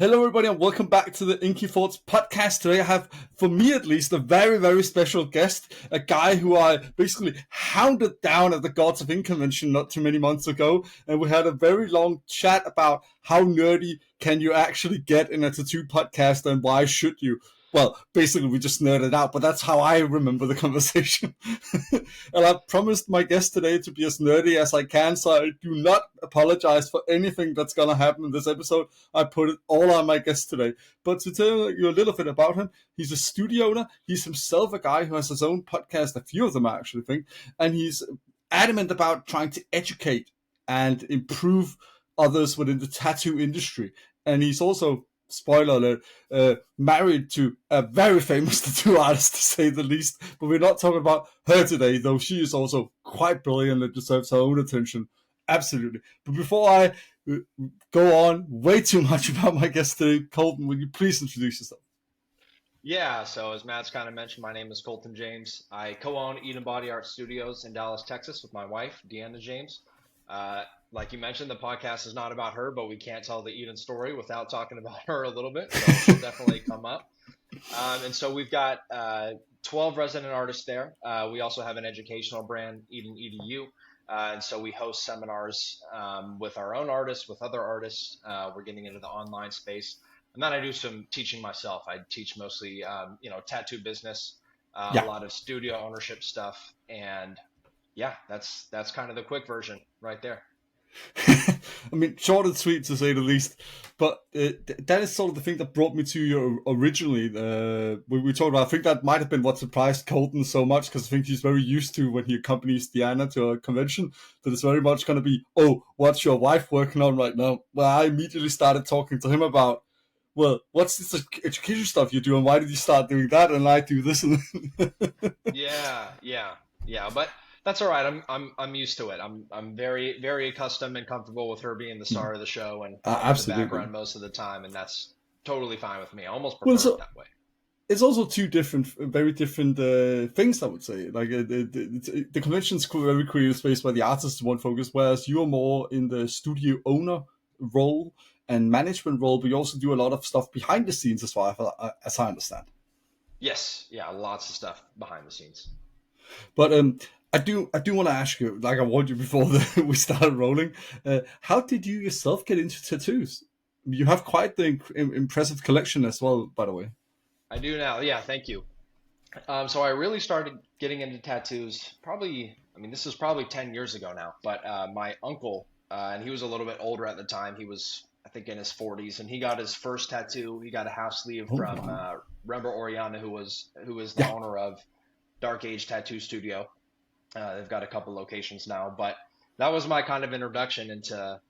Hello, everybody, and welcome back to the Inky Thoughts podcast. Today, I have, for me at least, a very, very special guest, a guy who I basically hounded down at the Gods of Ink convention not too many months ago, and we had a very long chat about how nerdy can you actually get in a tattoo podcast and why should you. Well, basically, we just nerded out, but that's how I remember the conversation. And I promised my guest today to be as nerdy as I can, so I do not apologize for anything that's going to happen in this episode. I put it all on my guest today. But to tell you a little bit about him, he's a studio owner. He's himself a guy who has his own podcast, a few of them I actually think, and he's adamant about trying to educate and improve others within the tattoo industry. And he's also, spoiler alert, married to a very famous tattoo artist, to say the least. But we're not talking about her today, though she is also quite brilliant and deserves her own attention. Absolutely. But before I go on way too much about my guest today, Colton, will you please introduce yourself? Yeah, so as Matt's kind of mentioned, my name is Colton James. I co-own Eden Body Art Studios in Dallas, Texas with my wife, Deanna James. Like you mentioned, the podcast is not about her, but we can't tell the Eden story without talking about her a little bit. So she'll definitely come up. And so we've got 12 resident artists there. We also have an educational brand, Eden EDU. And so we host seminars with our own artists, with other artists. We're getting into the online space. And then I do some teaching myself. I teach mostly, tattoo business, a lot of studio ownership stuff. And yeah, that's kind of the quick version right there. I mean, short and sweet to say the least, but that is sort of the thing that brought me to you originally. We talked about, I think that might have been what surprised Colton so much, because I think he's very used to when he accompanies Deanna to a convention, that it's very much going to be, oh, what's your wife working on right now? Well, I immediately started talking to him about, well, what's this education stuff you do, and why did you start doing that, and I do this? And Yeah. But that's all right. I'm used to it. I'm very very accustomed and comfortable with her being the star of the show and in the absolutely. background most of the time, and that's totally fine with me. I almost Well, prefer it so that way. it's also two different, very different things, I would say. Like the convention's very creative space where the artist is one focus, whereas you're more in the studio owner role and management role, but you also do a lot of stuff behind the scenes, as I understand. Yes, yeah, lots of stuff behind the scenes. But I do want to ask you, like I warned you before we started rolling, how did you yourself get into tattoos? You have quite the impressive collection as well, by the way. I do now. Yeah, thank you. So I really started getting into tattoos probably, I mean, this is probably 10 years ago now, but my uncle, and he was a little bit older at the time. He was, I think, in his 40s, and he got his first tattoo. He got a half sleeve Oh from wow! Rember Oriana, who is the Yeah. owner of Dark Age Tattoo Studio. They've got a couple locations now, but that was my kind of introduction into,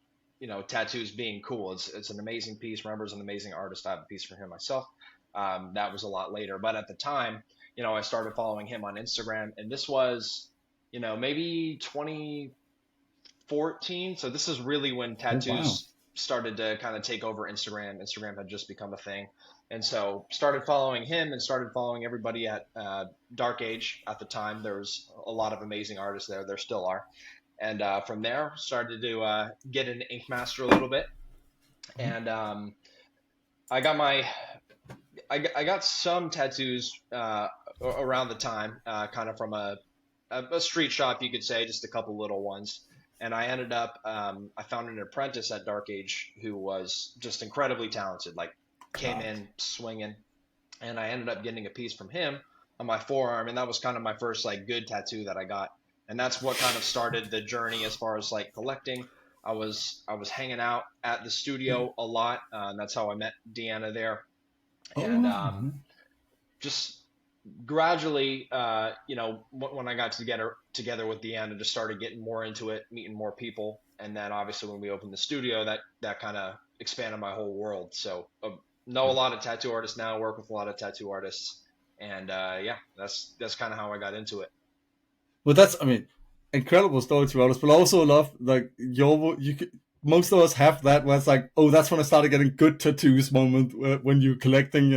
tattoos being cool. It's an amazing piece. Remember's an amazing artist. I have a piece for him myself. That was a lot later, but at the time, I started following him on Instagram, and this was, maybe 2014. So this is really when Oh wow! tattoos started to kind of take over Instagram. Instagram had just become a thing. And so started following him and started following everybody at Dark Age at the time. There was a lot of amazing artists there. There still are. And from there, started to get into Ink Master a little bit. And I got my I got some tattoos around the time, kind of from a street shop, you could say, just a couple little ones. And I ended up, I found an apprentice at Dark Age who was just incredibly talented, like came God. in swinging. And I ended up getting a piece from him on my forearm. And that was kind of my first like good tattoo that I got. And that's what kind of started the journey as far as like collecting. I was hanging out at the studio a lot. And that's how I met Deanna there. Oh And wow! just gradually, when I got together with Deanna, just started getting more into it, meeting more people, and then obviously when we opened the studio, that kind of expanded my whole world. So know a lot of tattoo artists now, work with a lot of tattoo artists, and yeah, that's kind of how I got into it. Well, that's, I mean, incredible story to be honest, but I also love like you could, most of us have that where it's like, oh, that's when I started getting good tattoos moment, when you're collecting,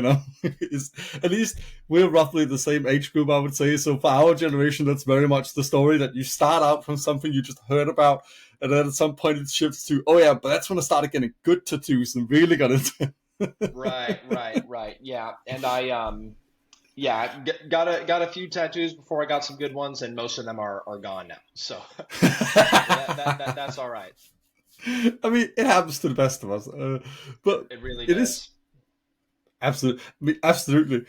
is at least we're roughly the same age group, I would say. So for our generation, that's very much the story, that you start out from something you just heard about, and then at some point it shifts to, oh yeah, but that's when I started getting good tattoos and really got into it. Right. Yeah, and yeah, got a few tattoos before I got some good ones, and most of them are gone now. So that's all right. I mean, it happens to the best of us, but It really it is does. absolutely, I mean, absolutely.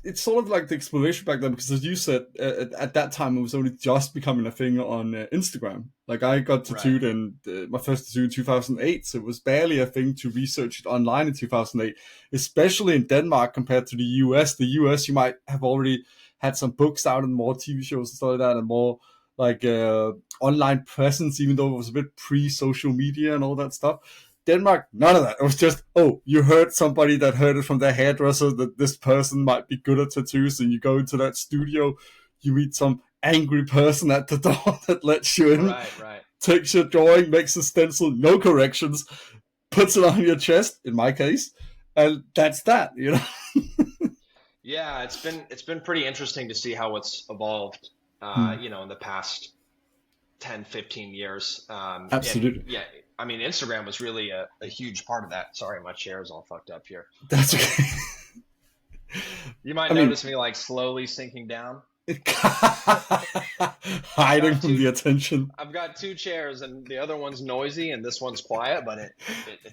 It's sort of like the exploration back then, because as you said, at that time it was only just becoming a thing on Instagram. Like I got Right. tattooed, and my first tattoo in 2008, so it was barely a thing to research it online in 2008, especially in Denmark compared to the US. The US, you might have already had some books out and more TV shows and stuff like that, and more like online presence, even though it was a bit pre-social media and all that stuff. Denmark, none of that. It was just, oh, you heard somebody that heard it from their hairdresser that this person might be good at tattoos, and you go into that studio, you meet some angry person at the door that lets you in, Right. takes your drawing, makes a stencil, no corrections, puts it on your chest, in my case, and that's that, you know? Yeah, it's been pretty interesting to see how it's evolved, Hmm. in the past 10, 15 years. And Absolutely. yeah, I mean, Instagram was really a huge part of that. Sorry, my chair is all fucked up here. That's okay. You might I mean, notice me like slowly sinking down. I've hiding got from two, the attention. I've got two chairs, and the other one's noisy, and this one's quiet, but it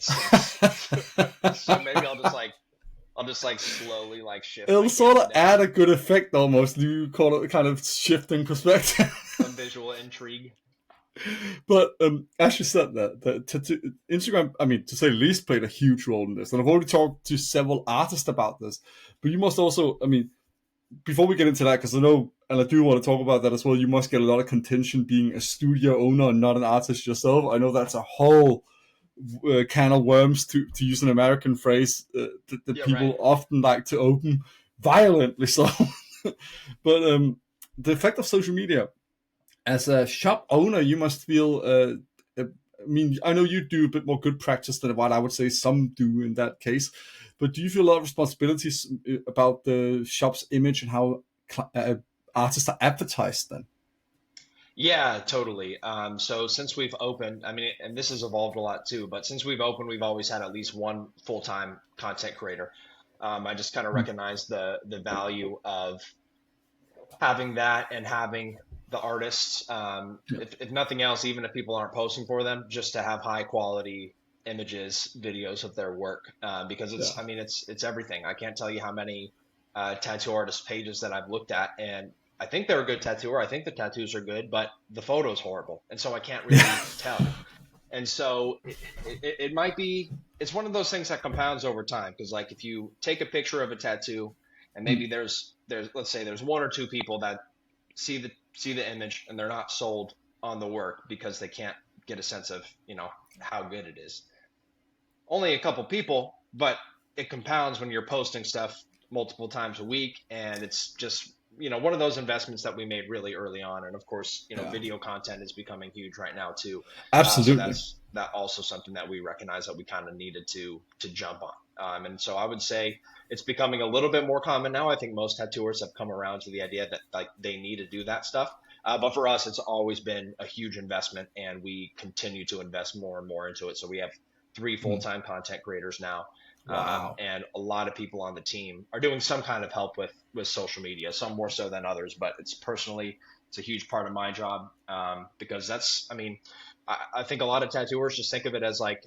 sinks. So maybe I'll just like slowly like shift It'll my sort camera of add down. a good effect almost. You call it kind of shifting perspective. Some visual intrigue. But as you said, Instagram, I mean, to say the least, played a huge role in this. And I've already talked to several artists about this. But you must also, I mean, before we get into that, because I know, and I do want to talk about that as well, you must get a lot of contention being a studio owner and not an artist yourself. I know that's a whole can of worms, to use an American phrase, that Yeah, right. people often like to open violently. So, but the effect of social media as a shop owner, you must feel. I mean, I know you do a bit more good practice than what I would say some do in that case. But do you feel a lot of responsibilities about the shop's image and how artists are advertised then? Yeah, totally. So since we've opened, I mean, and this has evolved a lot too, but since we've opened, we've always had at least one full-time content creator. I just kind of Mm. recognize the value of having that and having the artists, Yeah, if nothing else, even if people aren't posting for them, just to have high quality images, videos of their work, because yeah. I mean, it's everything. I can't tell you how many tattoo artist pages that I've looked at, and I think they're a good tattooer. I think the tattoos are good, but the photo's horrible, and so I can't really tell. And so it might be, it's one of those things that compounds over time. Because like if you take a picture of a tattoo, and maybe Mm. there's let's say there's one or two people that see the image and they're not sold on the work because they can't get a sense of how good it is. Only a couple people, but it compounds when you're posting stuff multiple times a week, and it's just one of those investments that we made really early on. And of course, Yeah, video content is becoming huge right now too. So absolutely. that also something that we recognize that we kind of needed to jump on. And so I would say it's becoming a little bit more common now. I think most tattooers have come around to the idea that like they need to do that stuff. But for us, it's always been a huge investment, and we continue to invest more and more into it. So we have three Mm. full-time content creators now, Wow. and a lot of people on the team are doing some kind of help with social media, some more so than others. But it's a huge part of my job, because that's, I mean, I think a lot of tattooers just think of it as like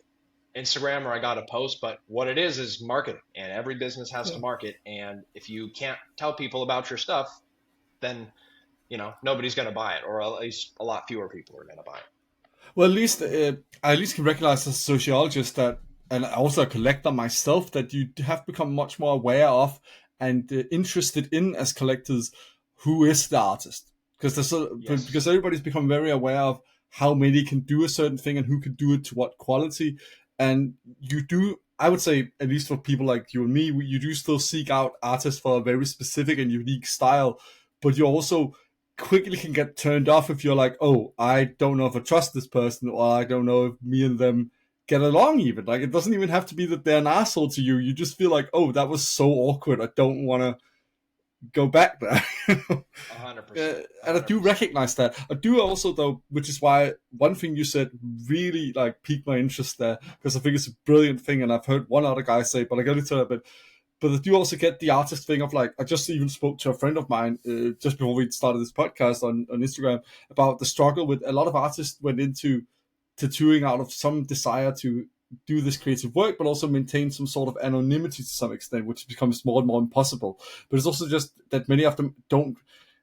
Instagram or I got a post, but what it is marketing, and every business has Yeah. to market. And if you can't tell people about your stuff, then nobody's going to buy it, or at least a lot fewer people are going to buy it. Well, at least I at least can recognize as a sociologist that, and also a collector myself, that you have become much more aware of and interested in as collectors who is the artist, because Yes. because everybody's become very aware of how many can do a certain thing and who can do it to what quality, and you do. I would say, at least for people like you and me, you do still seek out artists for a very specific and unique style, but you also quickly can get turned off if you're like, oh, I don't know if I trust this person, or I don't know if me and them get along even. Like, it doesn't even have to be that they're an asshole to you. You just feel like, oh, that was so awkward. I don't want to go back there. 100%. And I do 100%. recognize that. I do also, though, which is why one thing you said really like piqued my interest there, because I think it's a brilliant thing, and I've heard one other guy say, but I got into it a bit. But I do also get the artist thing of like, I just even spoke to a friend of mine just before we started this podcast on Instagram about the struggle with a lot of artists went into tattooing out of some desire to do this creative work, but also maintain some sort of anonymity to some extent, which becomes more and more impossible. But it's also just that many of them don't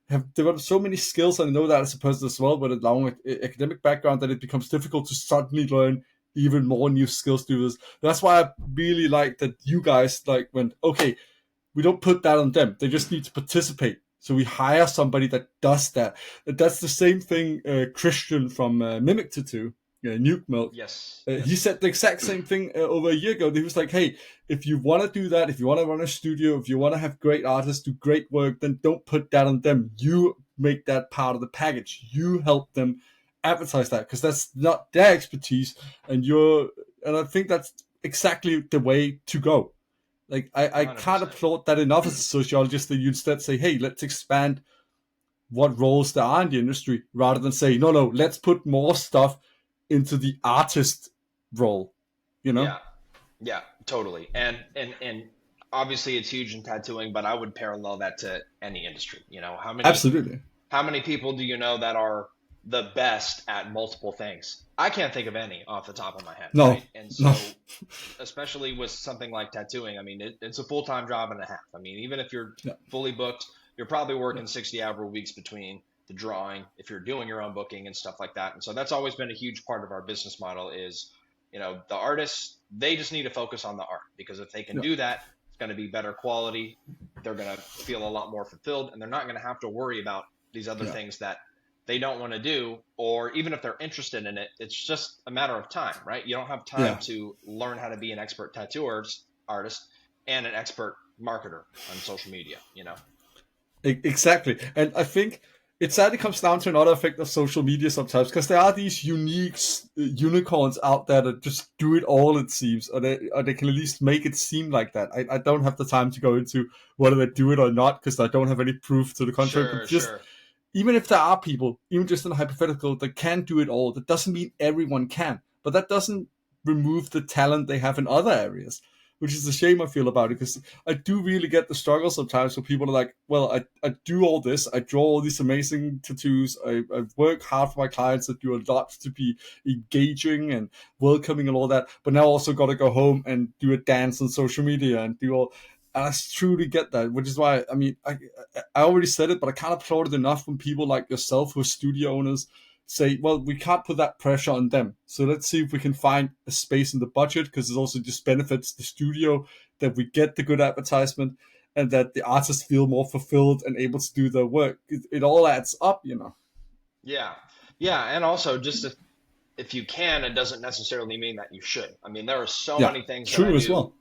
have developed so many skills, and I know that as a person as well, with a long academic background, that it becomes difficult to suddenly learn even more new skills to do this. That's why I really like that you guys like went, okay, we don't put that on them. They just need to participate. So we hire somebody that does that. That's the same thing Christian from Mimic Tattoo, Nuke Milk. Yes. He said the exact same thing over a year ago. He was like, hey, if you want to do that, if you want to run a studio, if you want to have great artists do great work, then don't put that on them. You make that part of the package. You help them advertise that, because that's not their expertise. And I think that's exactly the way to go. Like, I can't 100%. applaud that enough as a sociologist, that you instead say, hey, let's expand what roles there are in the industry, rather than say, no, let's put more stuff into the artist role, Yeah. Yeah, totally. And obviously it's huge in tattooing, but I would parallel that to any industry. Absolutely. How many people do you know that are the best at multiple things? I can't think of any off the top of my head, No, right? And no. so, especially with something like tattooing, I mean, it's a full-time job and a half. I mean, even if you're Yeah. fully booked, you're probably working 60-hour weeks between the drawing, if you're doing your own booking and stuff like that. And so that's always been a huge part of our business model is, the artists, they just need to focus on the art, because if they can Yeah. do that, it's going to be better quality. They're going to feel a lot more fulfilled, and they're not going to have to worry about these other things that they don't want to do, or even if they're interested in it, it's just a matter of time, right? You don't have time to learn how to be an expert tattoo artist and an expert marketer on social media. Exactly. And I think it sadly comes down to another effect of social media sometimes, because there are these unique unicorns out there that just do it all, it seems, or they can at least make it seem like that. I don't have the time to go into whether they do it or not, because I don't have any proof to the contrary, but just Sure. even if there are people, even just in a hypothetical, that can do it all, that doesn't mean everyone can. But that doesn't remove the talent they have in other areas, which is a shame I feel about it, because I do really get the struggle sometimes where people are like, well, I do all this, I draw all these amazing tattoos, I work hard for my clients, I do a lot to be engaging and welcoming and all that, but now I also got to go home and do a dance on social media and do all. And I truly get that, which is why, I mean, I already said it, but I can't applaud it enough when people like yourself, who are studio owners, say, well, we can't put that pressure on them. So let's see if we can find a space in the budget, because it also just benefits the studio that we get the good advertisement, and that the artists feel more fulfilled and able to do their work. It all adds up. Yeah. Yeah. And also, just if you can, it doesn't necessarily mean that you should. I mean, there are so Yeah, many things that I true as do well.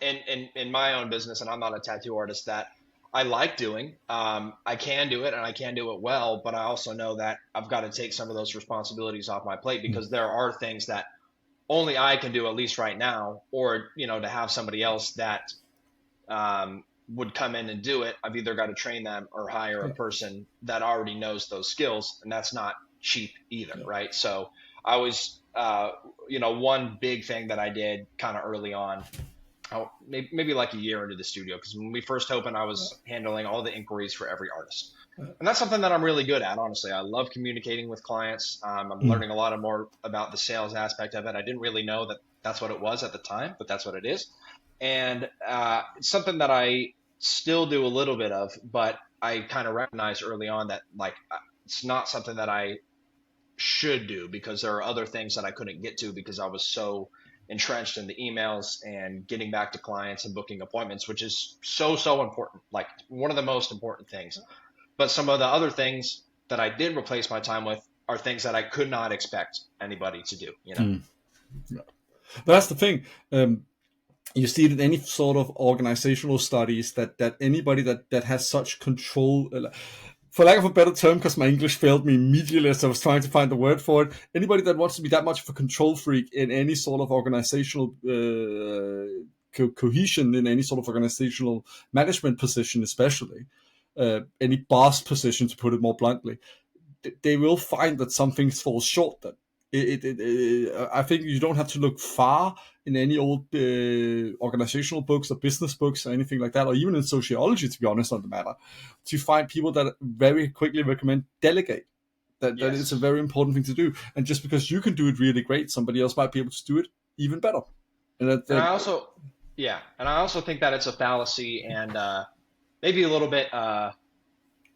in my own business, and I'm not a tattoo artist, that I like doing. I can do it and I can do it well, but I also know that I've got to take some of those responsibilities off my plate, because there are things that only I can do, at least right now, or, to have somebody else that would come in and do it. I've either got to train them or hire a Yeah, person that already knows those skills, and that's not cheap either, yeah, right? So I was, one big thing that I did kind of early on, maybe like a year into the studio, because when we first opened, I was handling all the inquiries for every artist. And that's something that I'm really good at, honestly. I love communicating with clients. I'm mm, learning a lot more about the sales aspect of it. I didn't really know that that's what it was at the time, but that's what it is. And it's something that I still do a little bit of, but I kind of recognized early on that, like, it's not something that I should do, because there are other things that I couldn't get to because I was so entrenched in the emails and getting back to clients and booking appointments, which is so important, like one of the most important things. But some of the other things that I did replace my time with are things that I could not expect anybody to do. mm. Yeah. But that's the thing. You see it in any sort of organizational studies, that anybody that has such control, for lack of a better term, because my English failed me immediately as I was trying to find the word for it, anybody that wants to be that much of a control freak in any sort of organizational cohesion in any sort of organizational management position, especially any boss position, to put it more bluntly, they will find that some things fall short. Then I think you don't have to look far in any old organizational books or business books or anything like that, or even in sociology, to be honest on the matter, to find people that very quickly recommend delegate. That is a very important thing to do. And just because you can do it really great, somebody else might be able to do it even better. And And I also, yeah, and I also think that it's a fallacy and maybe a little bit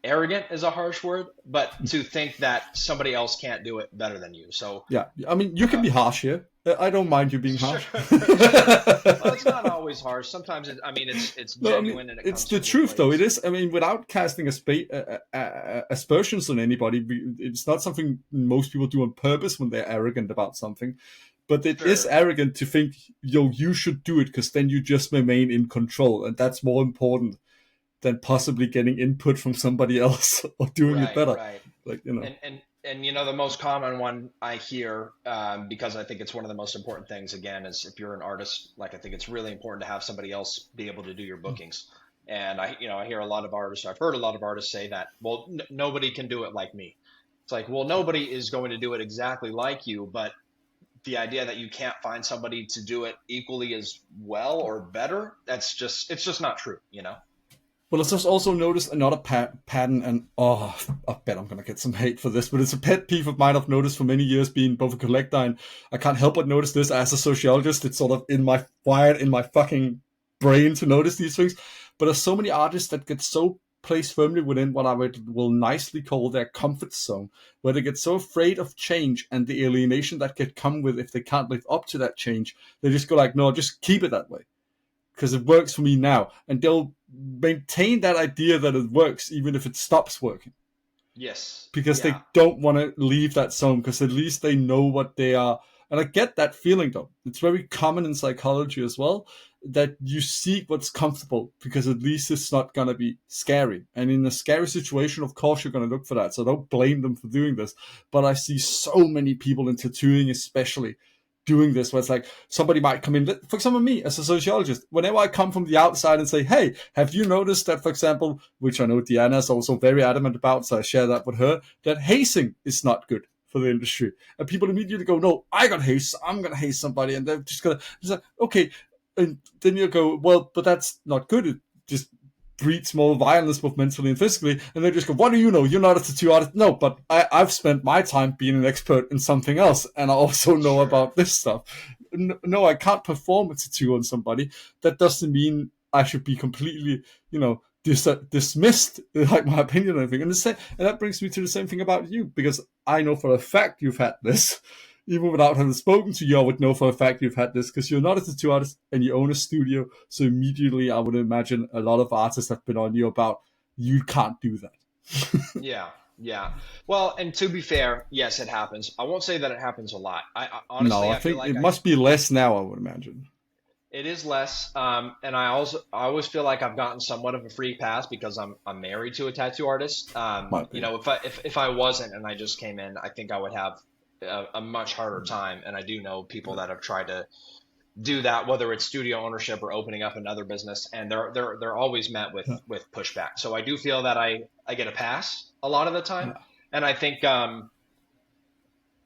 arrogant is a harsh word, but to think that somebody else can't do it better than you. So, yeah, I mean, you can be harsh here. I don't mind you being sure, harsh. sure. Well, it's not always harsh. Sometimes I mean, it's No, I genuine mean, and it it's comes the from a truth, though. It place. is. I mean, without casting aspersions on anybody, it's not something most people do on purpose when they're arrogant about something. But it is Sure. arrogant to think, yo, you should do it because then you just remain in control, and that's more important than possibly getting input from somebody else or doing it Right, better. right. Like, And the most common one I hear, because I think it's one of the most important things again, is if you're an artist, like I think it's really important to have somebody else be able to do your bookings. And I hear a lot of artists, I've heard a lot of artists say that, well, nobody can do it like me. It's like, well, nobody is going to do it exactly like you, but the idea that you can't find somebody to do it equally as well or better, it's just not true. well, let's just also notice another pattern, and I bet I'm gonna get some hate for this, but it's a pet peeve of mine I've noticed for many years, being both a collector and I can't help but notice this as a sociologist. It's sort of wired in my fucking brain to notice these things. But there's so many artists that get so placed firmly within what I will nicely call their comfort zone, where they get so afraid of change and the alienation that could come with if they can't live up to that change. They just go like, no, just keep it that way because it works for me now. And they'll maintain that idea that it works even if it stops working Yes. because Yeah. they don't want to leave that zone because at least they know what they are. And I get that feeling though. It's very common in psychology as well that you seek what's comfortable because at least it's not going to be scary. And in a scary situation, of course, you're going to look for that. So don't blame them for doing this. But I see so many people in tattooing, especially doing this, where it's like somebody might come in, for example, me as a sociologist, whenever I come from the outside and say, hey, have you noticed that, for example, which I know Deanna is also very adamant about, so I share that with her, that hazing is not good for the industry. And people immediately go, no, I got hazed, so I'm going to haze somebody. And they're just going to, it's like, okay. And then you go, well, but that's not good. It just breeds more violence, both mentally and physically. And they just go, what do you know? You're not a tattoo artist. No, but I've spent my time being an expert in something else. And I also know Sure. about this stuff. No, I can't perform a tattoo on somebody. That doesn't mean I should be completely, dismissed, like my opinion and everything. And that brings me to the same thing about you, because I know for a fact you've had this. Even without having spoken to you, I would know for a fact you've had this because you're not a tattoo artist and you own a studio. So immediately, I would imagine a lot of artists have been on you about you can't do that. Yeah, yeah. Well, and to be fair, yes, it happens. I won't say that it happens a lot. I No, honestly, I I feel think it like must be less now, I would imagine. it is less. And I always feel like I've gotten somewhat of a free pass because I'm married to a tattoo artist. Might be. If I wasn't and I just came in, I think I would have a much harder time. And I do know people that have tried to do that, whether it's studio ownership or opening up another business, and they're always met Yeah. with pushback. So I do feel that I get a pass a lot of the time, Yeah. and I think I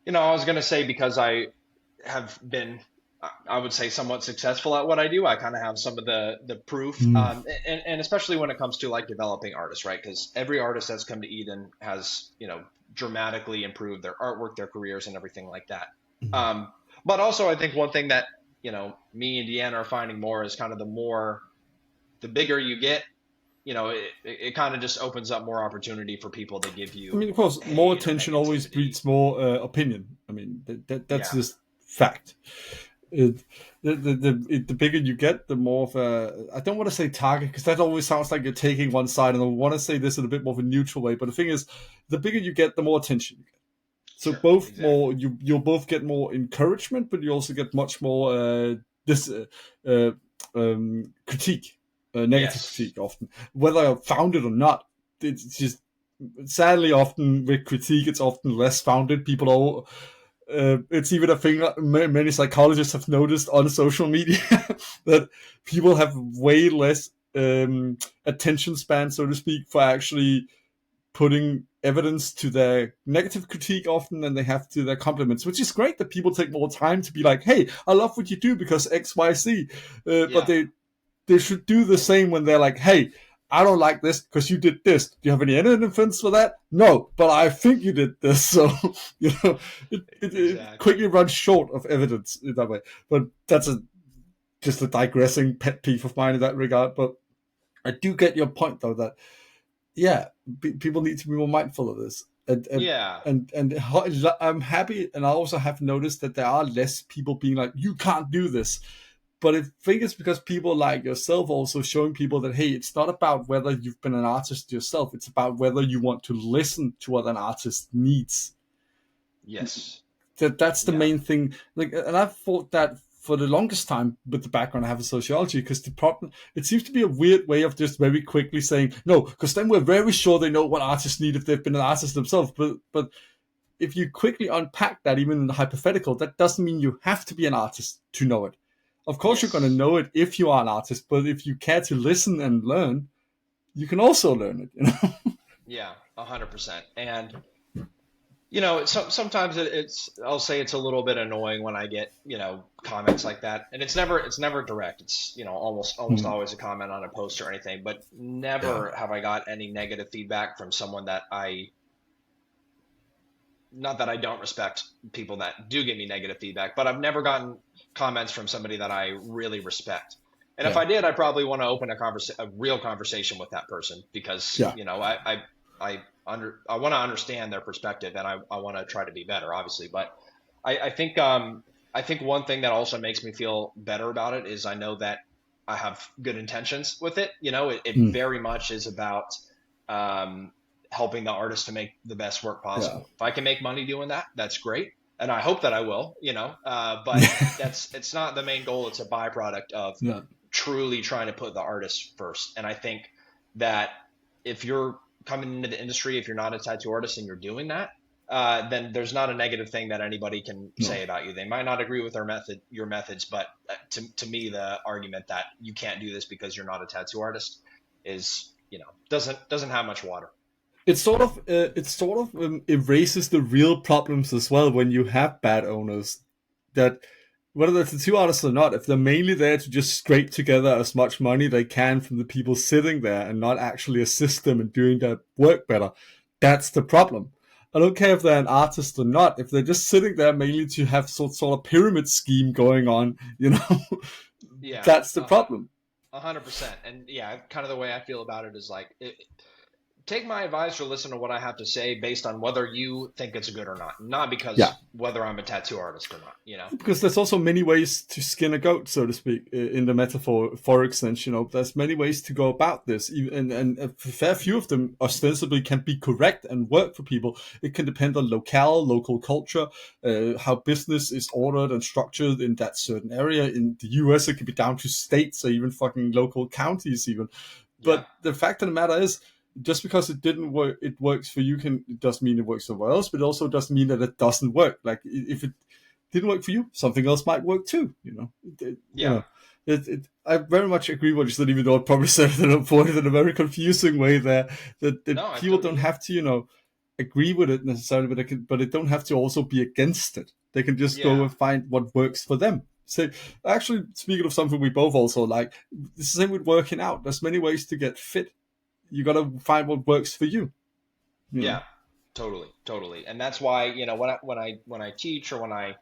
was gonna say because I have been I would say somewhat successful at what I do. I kind of have some of the proof, Mm. and especially when it comes to like developing artists, right? Because every artist that's come to Eden has dramatically improved their artwork, their careers, and everything like that. Mm. But also, I think one thing that me and Deanna are finding more is kind of the bigger you get, it kind of just opens up more opportunity for people to give I you mean, of course, more hate or attention always negativity. breeds more opinion. I mean, that's Yeah, just fact. It, the bigger you get, the more of a, I don't want to say target because that always sounds like you're taking one side, and I want to say this in a bit more of a neutral way. But the thing is, the bigger you get, the more attention you get. So sure, both exactly. more you'll both get more encouragement, but you also get much more this uh, critique, negative Yes. critique often, whether founded or not. It's just sadly often with critique, it's often less founded. People are It's even a thing that many psychologists have noticed on social media that people have way less attention span, so to speak, for actually putting evidence to their negative critique often than they have to their compliments, which is great that people take more time to be like, hey, I love what you do because X, Y, Z. But Yeah. they should do the same when they're like, hey, I don't like this because you did this. Do you have any evidence for that? No, but I think you did this. So, it Exactly. quickly runs short of evidence in that way. But that's just a digressing pet peeve of mine in that regard. But I do get your point, though, that yeah, people need to be more mindful of this. Yeah. And I'm happy, and I also have noticed that there are less people being like, "You can't do this." But I think it's because people like yourself also showing people that hey, it's not about whether you've been an artist yourself; it's about whether you want to listen to what an artist needs. Yes. That's the Yeah. main thing. Like, and I've thought that for the longest time with the background I have in sociology, because the problem it seems to be a weird way of just very quickly saying no, because then we're very sure they know what artists need if they've been an artist themselves. But if you quickly unpack that, even in the hypothetical, that doesn't mean you have to be an artist to know it. Of course, you're going to Yes. know it if you are an artist, but if you care to listen and learn, you can also learn it. Yeah. 100%. And sometimes it's I'll say it's a little bit annoying when I get comments like that, and it's never direct. It's almost Hmm. always a comment on a post or anything, but Yeah. never have I got any negative feedback from someone that I not that I don't respect people that do give me negative feedback, but I've never gotten comments from somebody that I really respect. And if Yeah. I did, I probably want to open a real conversation with that person because Yeah. I want to understand their perspective and I want to try to be better, obviously. But I think one thing that also makes me feel better about it is I know that I have good intentions with it. It Mm. very much is about um, helping the artist to make the best work Yeah. possible. If I can make money doing that, that's great, and I hope that I will. But it's not the main goal. It's a byproduct of Yeah. truly trying to put the artist first. And I think that if you're coming into the industry, if you're not a tattoo artist and you're doing that, then there's not a negative thing that anybody can say No. about you. They might not agree with your methods, but to me, the argument that you can't do this because you're not a tattoo artist is, doesn't have much water. It sort of erases the real problems as well when you have bad owners. That whether they're tattoo artists or not, if they're mainly there to just scrape together as much money they can from the people sitting there and not actually assist them in doing their work better, that's the problem. I don't care if they're an artist or not. If they're just sitting there mainly to have sort of pyramid scheme going on, Yeah, that's the problem. 100%. And yeah, kind of the way I feel about it is like, take my advice or listen to what I have to say based on whether you think it's good or not Yeah. because whether I'm a tattoo artist or not. Because there's also many ways to skin a goat, so to speak, in the metaphoric sense. There's many ways to go about this, and a fair few of them ostensibly can be correct and work for people. It can depend on local culture, how business is ordered and structured in that certain area. In the US, it could be down to states or even fucking local counties, even. Yeah. But the fact of the matter is, just because it didn't work, it works for you. It doesn't mean it works somewhere else, but it also doesn't mean that it doesn't work. Like if it didn't work for you, something else might work too. You Yeah. know. I very much agree with what you said, even though I probably said it in a very confusing way there. That No, I people totally don't get it. have to, agree with it necessarily, but they don't have to also be against it. They can just go Yeah. and find what works for them. So, actually, speaking of something we both also like, it's the same with working out. There's many ways to get fit. You got to find what works for you. You know. Yeah. Totally. Totally. And that's why, when I teach or when I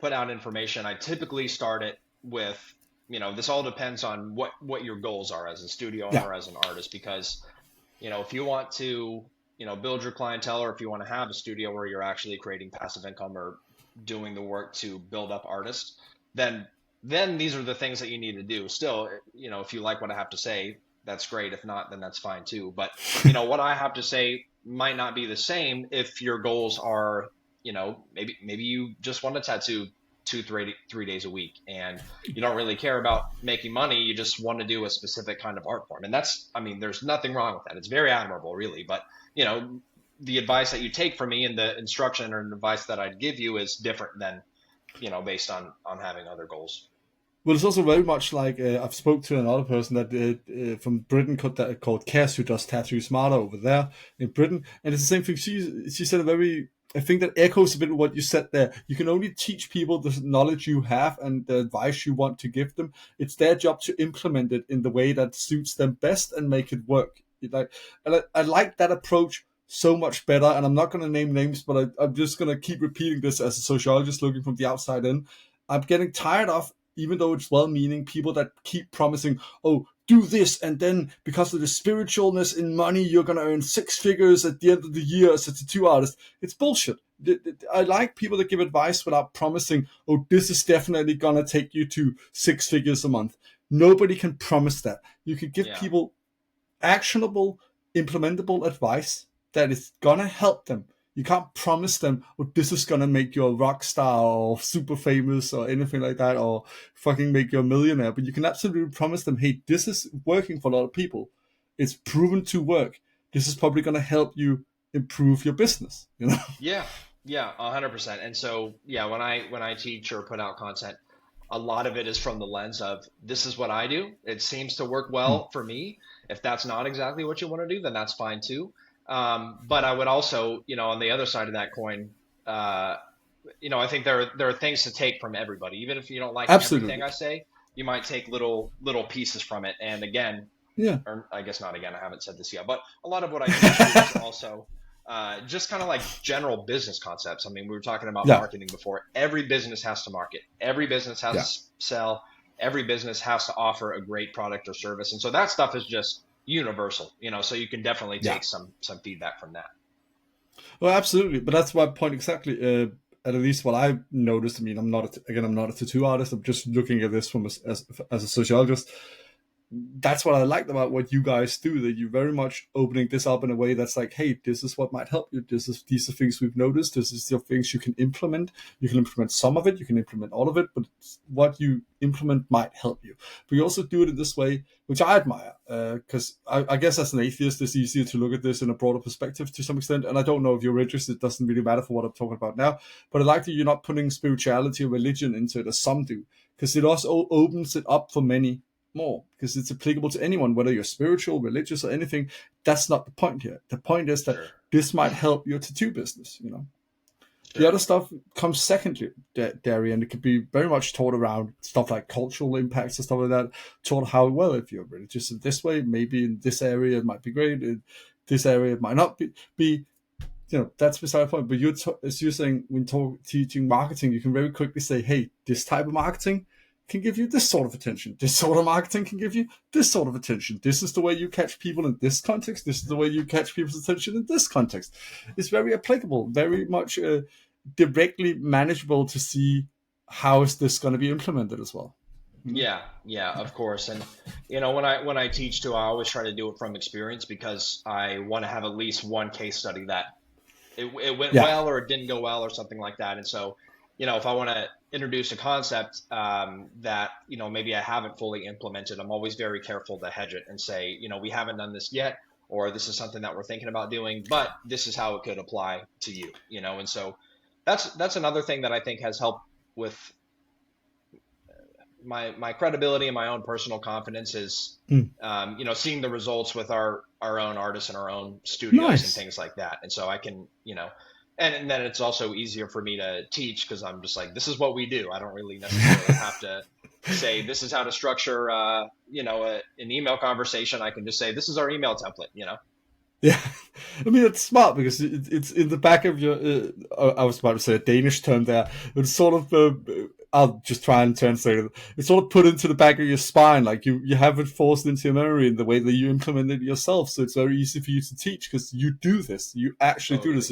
put out information, I typically start it with, this all depends on what your goals are as a studio owner, Yeah. as an artist, because, if you want to, build your clientele, or if you want to have a studio where you're actually creating passive income or doing the work to build up artists, then these are the things that you need to do. Still, if you like what I have to say, that's great. If not, then that's fine too. But what I have to say might not be the same if your goals are, maybe you just want to tattoo 2 3 days a week and you don't really care about making money. You just want to do a specific kind of art form. And I mean, there's nothing wrong with that. It's very admirable, really. But, the advice that you take from me and the instruction or advice that I'd give you is different than, based on having other goals. Well, it's also very much like I've spoke to another person that from Britain called Cass, who does Tattoo Smarter over there in Britain, and it's the same thing. She said a very, I think that echoes a bit of what you said there. You can only teach people the knowledge you have and the advice you want to give them. It's their job to implement it in the way that suits them best and make it work. I like that approach so much better. And I'm not going to name names, but I'm just going to keep repeating this as a sociologist looking from the outside in. I'm getting tired of, even though it's well-meaning, people that keep promising, oh, do this, and then because of the spiritualness in money, you're going to earn six figures at the end of the year as a tattoo artist. It's bullshit. I like people that give advice without promising, oh, this is definitely going to take you to six figures a month. Nobody can promise that. You can give people actionable, implementable advice that is going to help them. You can't promise them, oh, this is going to make you a rock star or super famous or anything like that, or fucking make you a millionaire. But you can absolutely promise them, hey, this is working for a lot of people. It's proven to work. This is probably going to help you improve your business, Yeah, 100%. And so, when I teach or put out content, a lot of it is from the lens of this is what I do. It seems to work well for me. If that's not exactly what you want to do, then that's fine too. But I would also, on the other side of that coin, I think there are things to take from everybody. Even if you don't like everything I say, you might take little pieces from it. And again, or I guess not again, I haven't said this yet, but a lot of what I teach is also just kind of like general business concepts. I mean, we were talking about marketing before. Every business has to market. Every business has to sell. Every business has to offer a great product or service. And so that stuff is just universal, so you can definitely take some feedback from that. Well, absolutely. But that's my point exactly. At least what I've noticed. I mean, I'm not a tattoo artist. I'm just looking at this from as a sociologist. That's what I liked about what you guys do, that you're very much opening this up in a way that's like, hey, this is what might help you. These are things we've noticed. This is the things you can implement. You can implement some of it. You can implement all of it. But what you implement might help you. But you also do it in this way, which I admire, because I guess as an atheist, it's easier to look at this in a broader perspective to some extent. And I don't know if you're religious. It doesn't really matter for what I'm talking about now. But I like that you're not putting spirituality or religion into it as some do, because it also opens it up for many more, because it's applicable to anyone, whether you're spiritual, religious, or anything. That's not the point here. The point is that this might help your tattoo business. The other stuff comes secondary, and it could be very much taught around stuff like cultural impacts and stuff like that. Taught how, well, if you're religious in this way, maybe in this area it might be great, in this area it might not be. That's beside the point. But as you're saying, when teaching marketing, you can very quickly say, hey, this type of marketing can give you this sort of attention. This sort of marketing can give you this sort of attention. This is the way you catch people in this context. This is the way you catch people's attention in this context. It's very applicable, very much directly manageable to see how is this going to be implemented as well. Yeah, of course. And when I teach too, I always try to do it from experience, because I want to have at least one case study that it went well or it didn't go well or something like that. And so, if I want to introduce a concept that, maybe I haven't fully implemented, I'm always very careful to hedge it and say, we haven't done this yet, or this is something that we're thinking about doing, but this is how it could apply to you, and so that's another thing that I think has helped with my credibility and my own personal confidence is, seeing the results with our own artists and our own studios and things like that. And so I can, and then it's also easier for me to teach, because I'm just like, this is what we do. I don't really necessarily have to say, this is how to structure, an email conversation. I can just say, this is our email template, Yeah, I mean, it's smart because it's in the back of your, I was about to say a Danish term there. It's sort of, I'll just try and translate it. It's sort of put into the back of your spine, like you have it forced into your memory in the way that you implement it yourself. So it's very easy for you to teach, because you do this. You actually do this.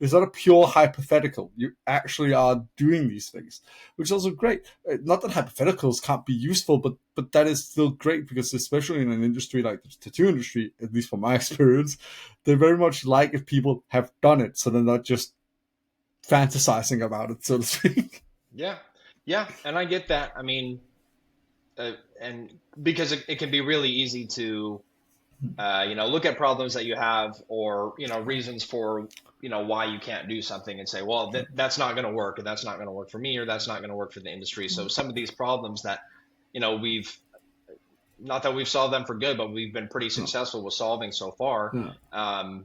It's not a pure hypothetical. You actually are doing these things, which is also great. Not that hypotheticals can't be useful, but that is still great, because especially in an industry like the tattoo industry, at least from my experience, they very much like if people have done it, so they're not just fantasizing about it, so to speak. Yeah, and I get that. I mean, and because it can be really easy to Look at problems that you have, or reasons for why you can't do something, and say, well, that's not going to work, or that's not going to work for me, or that's not going to work for the industry. So some of these problems that we've not that we've solved them for good, but we've been pretty Yeah. successful with solving so far. Yeah.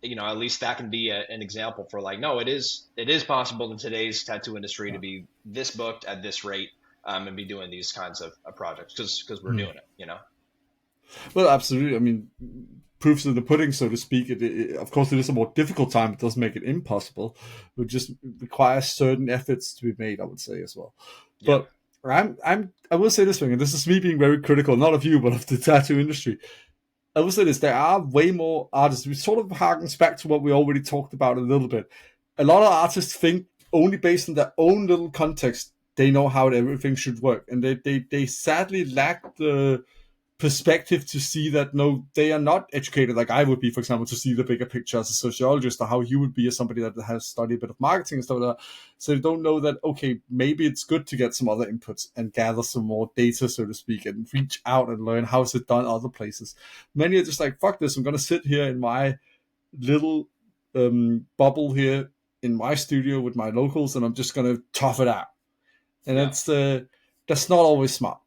At least that can be an example for, like, no, it is possible in today's tattoo industry to be this booked at this rate, and be doing these kinds of projects because we're Hmm. doing it. Well, absolutely. I mean, proofs in the pudding, so to speak. Of course, it is a more difficult time. It doesn't make it impossible. It just requires certain efforts to be made, I would say, as well. Yep. But I will say this thing, and this is me being very critical, not of you, but of the tattoo industry. I will say this: there are way more artists. We sort of harkens back to what we already talked about a little bit. A lot of artists think only based on their own little context they know how everything should work, and they sadly lack the perspective to see that no, they are not educated like I would be, for example, to see the bigger picture as a sociologist, or how you would be as somebody that has studied a bit of marketing and stuff like that. So they don't know that, okay, maybe it's good to get some other inputs and gather some more data, so to speak, and reach out and learn how is it done other places. Many are just like, fuck this, I'm going to sit here in my little bubble here in my studio with my locals, and I'm just going to tough it out. And Yeah. that's not always smart.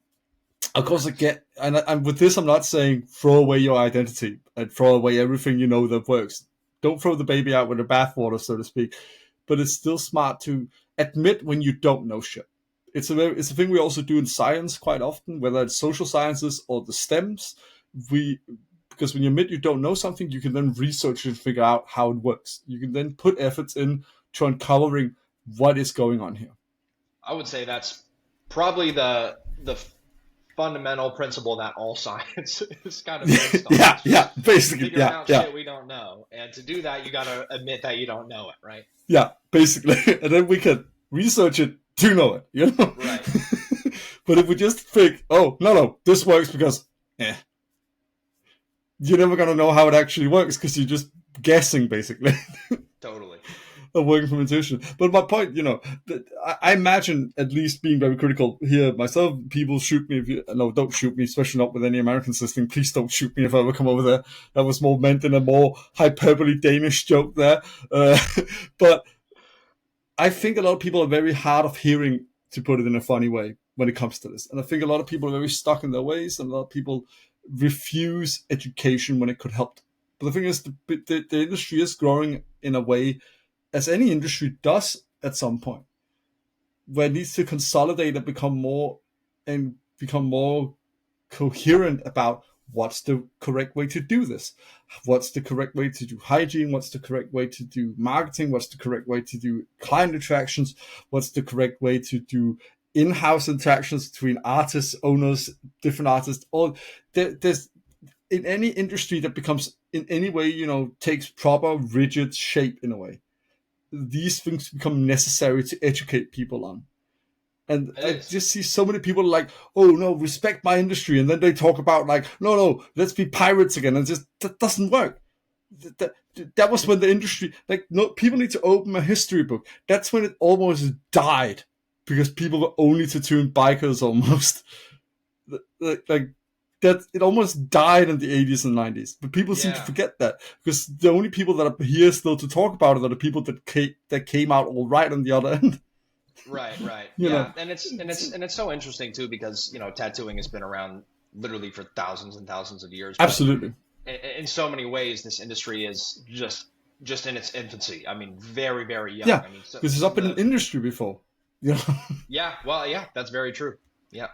Of course, I get, and with this, I'm not saying throw away your identity and throw away everything you know that works. Don't throw the baby out with the bathwater, so to speak. But it's still smart to admit when you don't know shit. It's a thing we also do in science quite often, whether it's social sciences or the STEMs. We Because when you admit you don't know something, you can then research and figure out how it works. You can then put efforts in to uncovering what is going on here. I would say that's probably the fundamental principle that all science is kind of based on. Yeah, It's yeah, just basically, figuring yeah, out yeah. shit we don't know. And to do that, you got to admit that you don't know it, right? Yeah, basically. And then we can research it to know it, you know? Right. But if we just think, oh, no, this works because, you're never going to know how it actually works because you're just guessing, basically. Totally. A working from intuition. But my point, I imagine, at least being very critical here myself, people shoot me if you, no, don't shoot me, especially not with any Americans listening. Please don't shoot me if I ever come over there. That was more meant in a more hyperbole Danish joke there. But I think a lot of people are very hard of hearing, to put it in a funny way, when it comes to this. And I think a lot of people are very stuck in their ways, and a lot of people refuse education when it could help. But the thing is, the industry is growing in a way, as any industry does at some point, where it needs to consolidate and become more coherent about what's the correct way to do this, what's the correct way to do hygiene, what's the correct way to do marketing, what's the correct way to do client attractions, what's the correct way to do in-house interactions between artists, owners, different artists. All there's in any industry that becomes in any way, takes proper rigid shape in a way, these things become necessary to educate people on. And It I is. just see so many people like, oh no, respect my industry, and then they talk about like, no, let's be pirates again, and just that doesn't work. That, that was when the industry, like, no, people need to open a history book. That's when it almost died, because people were only tattooing bikers almost. Like that, it almost died in the 80s and 90s, but people seem to Yeah. forget that, because the only people that are here still to talk about it are the people that came out all right on the other end. Right, right. you Yeah. know And it's so interesting too, because, tattooing has been around literally for thousands and thousands of years, but Absolutely. in so many ways this industry is just in its infancy. I mean, very, very young. Yeah, I mean, so because it's up in an industry before. You know, yeah, well, yeah, that's very true. Yeah.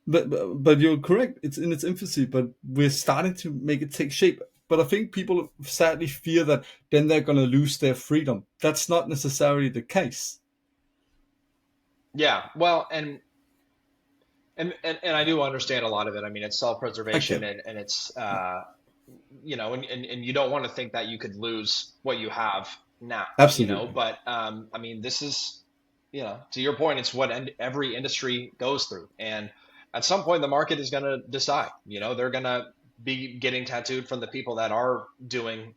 but you're correct. It's in its infancy, but we're starting to make it take shape. But I think people sadly fear that then they're going to lose their freedom. That's not necessarily the case. Yeah. Well, and I do understand a lot of it. I mean, it's I self-preservation, get and it's and you don't want to think that you could lose what you have now, absolutely. but I mean, this is, to your point, it's what every industry goes through. And at some point the market is going to decide, they're going to be getting tattooed from the people that are doing,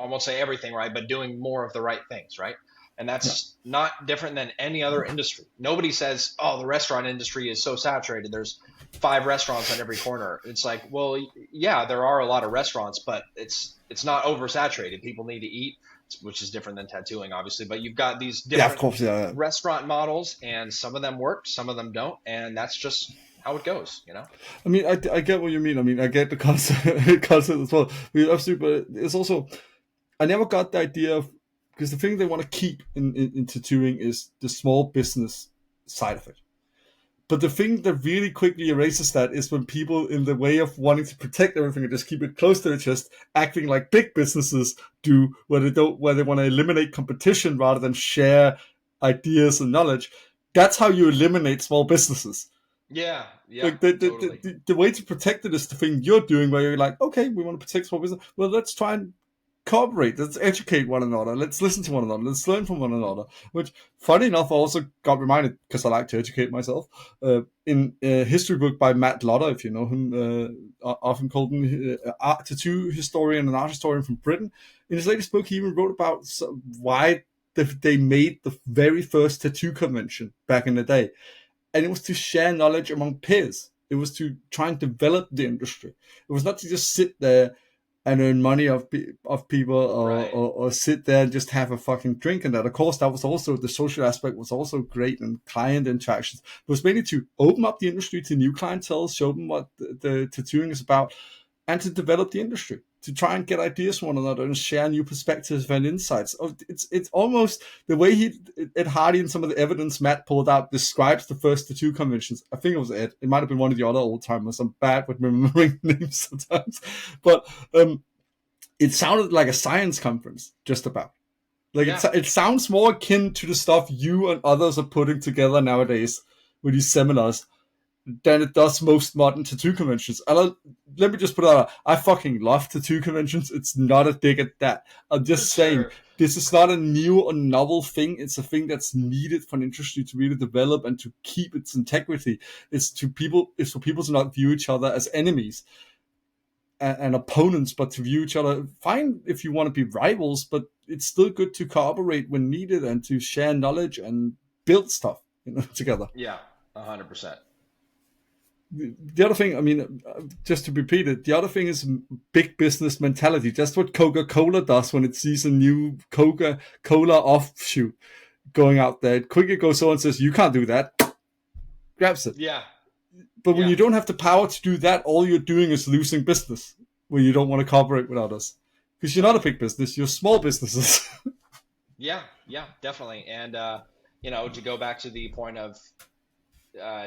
I won't say everything right, but doing more of the right things, right? And that's not different than any other industry. Nobody says, oh, the restaurant industry is so saturated. There's 5 restaurants on every corner. It's like, well, yeah, there are a lot of restaurants, but it's not oversaturated. People need to eat, which is different than tattooing, obviously. But you've got these Yeah, of different course, yeah. restaurant models, and some of them work, some of them don't, and that's just how it goes, you know? I mean, I get what you mean. I mean, I get the concept, concept as well. Absolutely, but it's also, I never got the idea of, because the thing they want to keep in tattooing is the small business side of it. But the thing that really quickly erases that is when people, in the way of wanting to protect everything and just keep it close to their chest, acting like big businesses do, where they want to eliminate competition rather than share ideas and knowledge. That's how you eliminate small businesses. Yeah, yeah, Like totally. the way to protect it is the thing you're doing, where you're like, okay, we want to protect small business. Well, let's try and cooperate. Let's educate one another. Let's listen to one another. Let's learn from one another. Which, funny enough, I also got reminded, because I like to educate myself, in a history book by Matt Lotter, if you know him, often called him a tattoo historian and art historian from Britain. In his latest book, he even wrote about why they made the very first tattoo convention back in the day. And it was to share knowledge among peers. It was to try and develop the industry. It was not to just sit there and earn money of people, or sit there and just have a fucking drink. And that, of course, that was also, the social aspect was also great, and client interactions. It was mainly to open up the industry to new clientele, show them what the tattooing is about, and to develop the industry, to try and get ideas from one another and share new perspectives and insights. It's almost the way Ed Hardy, and some of the evidence Matt pulled out, describes the first tattoo conventions. I think it was Ed. It might have been one of the other old timers. I'm bad with remembering names sometimes, but it sounded like a science conference, just about. Like, Yeah. it sounds more akin to the stuff you and others are putting together nowadays with these seminars than it does most modern tattoo conventions. And let me just put it out, I fucking love tattoo conventions. It's not a dig at that. I'm just saying, Sure. this is not a new or novel thing. It's a thing that's needed for an industry to really develop and to keep its integrity. It's for people to not view each other as enemies and opponents, but to view each other, fine if you want to be rivals, but it's still good to cooperate when needed and to share knowledge and build stuff, together. Yeah, 100%. The other thing, I mean, just to repeat it, the other thing is big business mentality. That's what Coca-Cola does when it sees a new Coca-Cola offshoot going out there. It quickly goes on and says, you can't do that. Grabs it. Yeah. But when Yeah. you don't have the power to do that, all you're doing is losing business when you don't want to cooperate with others. Because you're not a big business, you're small businesses. Yeah, yeah, definitely. And to go back to the point of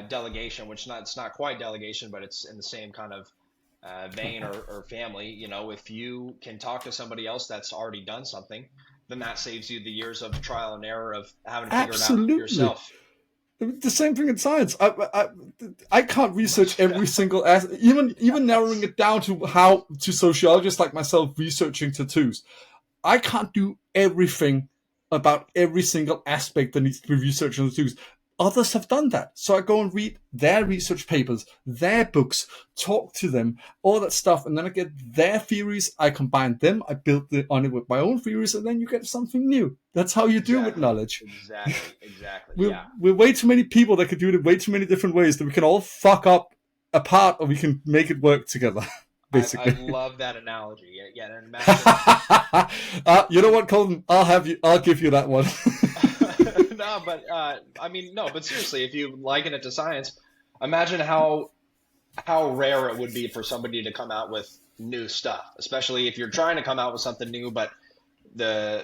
delegation, which it's not quite delegation, but it's in the same kind of vein, or family. If you can talk to somebody else that's already done something, then that saves you the years of trial and error of having to figure it out yourself. The same thing in science. I can't research every single even narrowing it down to sociologists like myself researching tattoos. I can't do everything about every single aspect that needs to be researched in tattoos. Others have done that. So I go and read their research papers, their books, talk to them, all that stuff. And then I get their theories. I combine them. I build on it with my own theories. And then you get something new. That's how you do with knowledge. Exactly. We're way too many people that can do it in way too many different ways that we can all fuck up apart, or we can make it work together. Basically. I love that analogy. Yeah, and imagine. You know what, Colton? I'll give you that one. No, but seriously, if you liken it to science, imagine how rare it would be for somebody to come out with new stuff, especially if you're trying to come out with something new, but the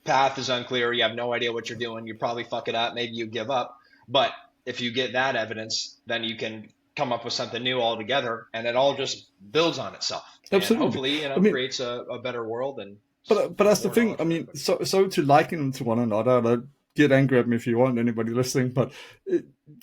path is unclear. You have no idea what you're doing. You probably fuck it up. Maybe you give up. But if you get that evidence, then you can come up with something new altogether, and it all just builds on itself. Absolutely. And hopefully, creates a better world. But that's the thing. I mean, so to liken them to one another. Get angry at me if you want, anybody listening. But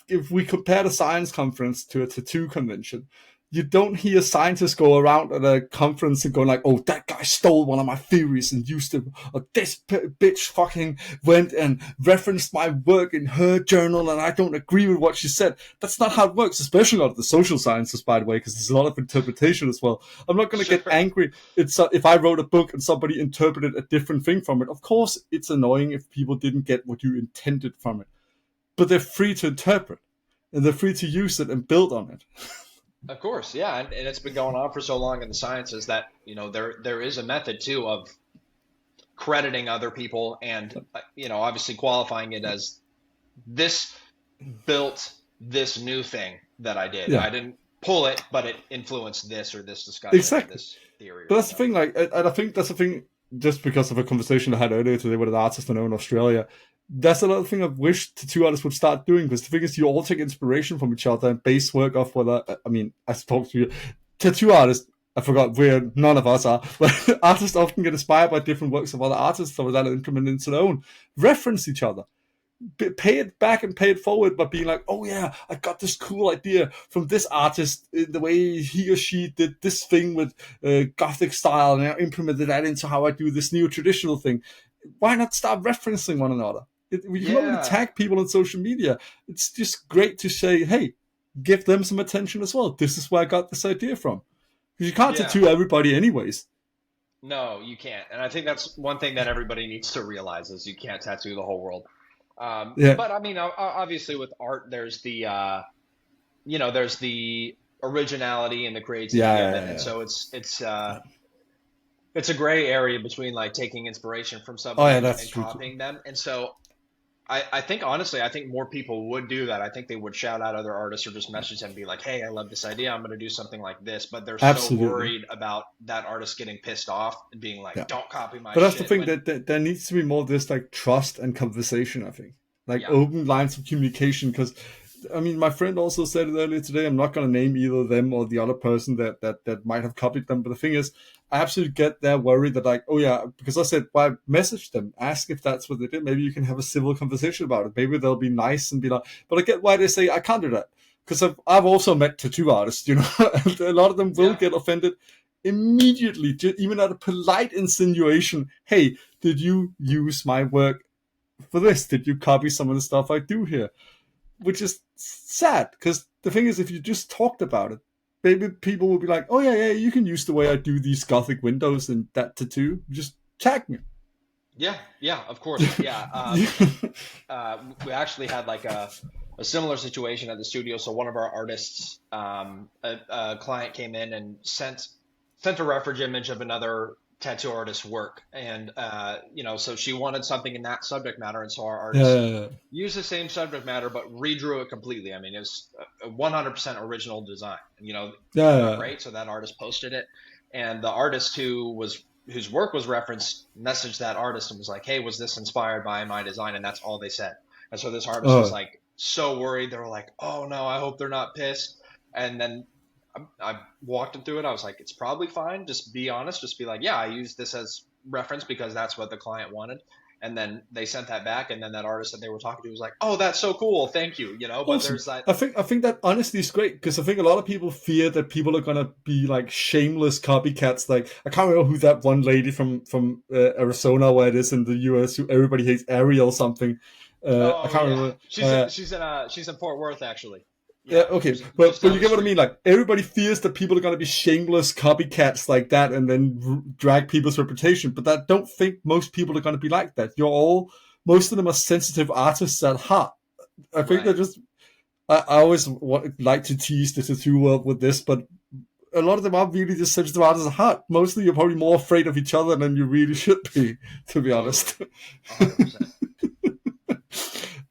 if we compare the science conference to a tattoo convention, you don't hear scientists go around at a conference and go like, oh, that guy stole one of my theories and used it, or this bitch fucking went and referenced my work in her journal and I don't agree with what she said. That's not how it works, especially a lot of the social sciences, by the way, because there's a lot of interpretation as well. I'm not going to get angry if I wrote a book and somebody interpreted a different thing from it. Of course, it's annoying if people didn't get what you intended from it, but they're free to interpret and they're free to use it and build on it. Of course, yeah, and it's been going on for so long in the sciences that there is a method too of crediting other people and obviously qualifying it as this built this new thing that I did. Yeah. I didn't pull it, but it influenced this or this discussion, exactly. or this theory. But that's the thing, like, and I think that's the thing. Just because of a conversation I had earlier today with an artist I know in Australia, that's another thing I wish tattoo artists would start doing. Because the thing is, you all take inspiration from each other and base work off whether. I mean, I talk to you, tattoo artists. I forgot where none of us are, but artists often get inspired by different works of other artists or that implement into their own. Reference each other. Pay it back and pay it forward by being like, oh yeah, I got this cool idea from this artist, the way he or she did this thing with Gothic style, and I implemented that into how I do this new traditional thing. Why not start referencing one another? You can already tag people on social media. It's just great to say, hey, give them some attention as well. This is where I got this idea from. Because you can't tattoo everybody anyways. No, you can't. And I think that's one thing that everybody needs to realize is you can't tattoo the whole world. But I mean, obviously with art, there's the, there's the originality and the creativity of it. And so it's a gray area between like taking inspiration from somebody and copying them. And so I think, honestly, I think more people would do that. I think they would shout out other artists or just message them and be like, hey, I love this idea. I'm going to do something like this. But they're so worried about that artist getting pissed off and being like, don't copy my shit. But that's the thing, that there needs to be more of this like trust and conversation, I think. Like open lines of communication. Because, I mean, my friend also said it earlier today. I'm not going to name either them or the other person that might have copied them. But the thing is, I absolutely get their worry that like, oh yeah, because I said, well, message them, ask if that's what they did. Maybe you can have a civil conversation about it. Maybe they'll be nice and be like, but I get why they say I can't do that. Because I've also met tattoo artists, and a lot of them will get offended immediately, even at a polite insinuation. Hey, did you use my work for this? Did you copy some of the stuff I do here? Which is sad, because the thing is, if you just talked about it, maybe people will be like, oh yeah, you can use the way I do these Gothic windows and that tattoo. Just tag me. Yeah, of course. Yeah. We actually had like a similar situation at the studio. So one of our artists, a client came in and sent a reference image of another tattoo artist's work. And, so she wanted something in that subject matter. And so our artist used the same subject matter, but redrew it completely. I mean, it was a 100% original design, right? So that artist posted it, and the artist whose work was referenced messaged that artist and was like, hey, was this inspired by my design? And that's all they said. And so this artist was like so worried. They were like, oh no, I hope they're not pissed. And then I walked him through it. I was like, it's probably fine. Just be honest. Just be like, yeah, I used this as reference because that's what the client wanted. And then they sent that back, and then that artist that they were talking to was like, "Oh, that's so cool, thank you." But awesome. There's that. I think that honestly is great, because I think a lot of people fear that people are gonna be like shameless copycats. Like, I can't remember who that one lady from Arizona, where it is in the US, who everybody hates, Ariel something. I can't remember. She's in Fort Worth, actually. Yeah, okay, but you get what I mean. Like, everybody fears that people are going to be shameless copycats like that and then drag people's reputation. But I don't think most people are going to be like that. Most of them are sensitive artists at heart. I think they're just. I always like to tease the tattoo world with this, but a lot of them are really just sensitive artists at heart. Mostly, you're probably more afraid of each other than you really should be, to be honest. 100%.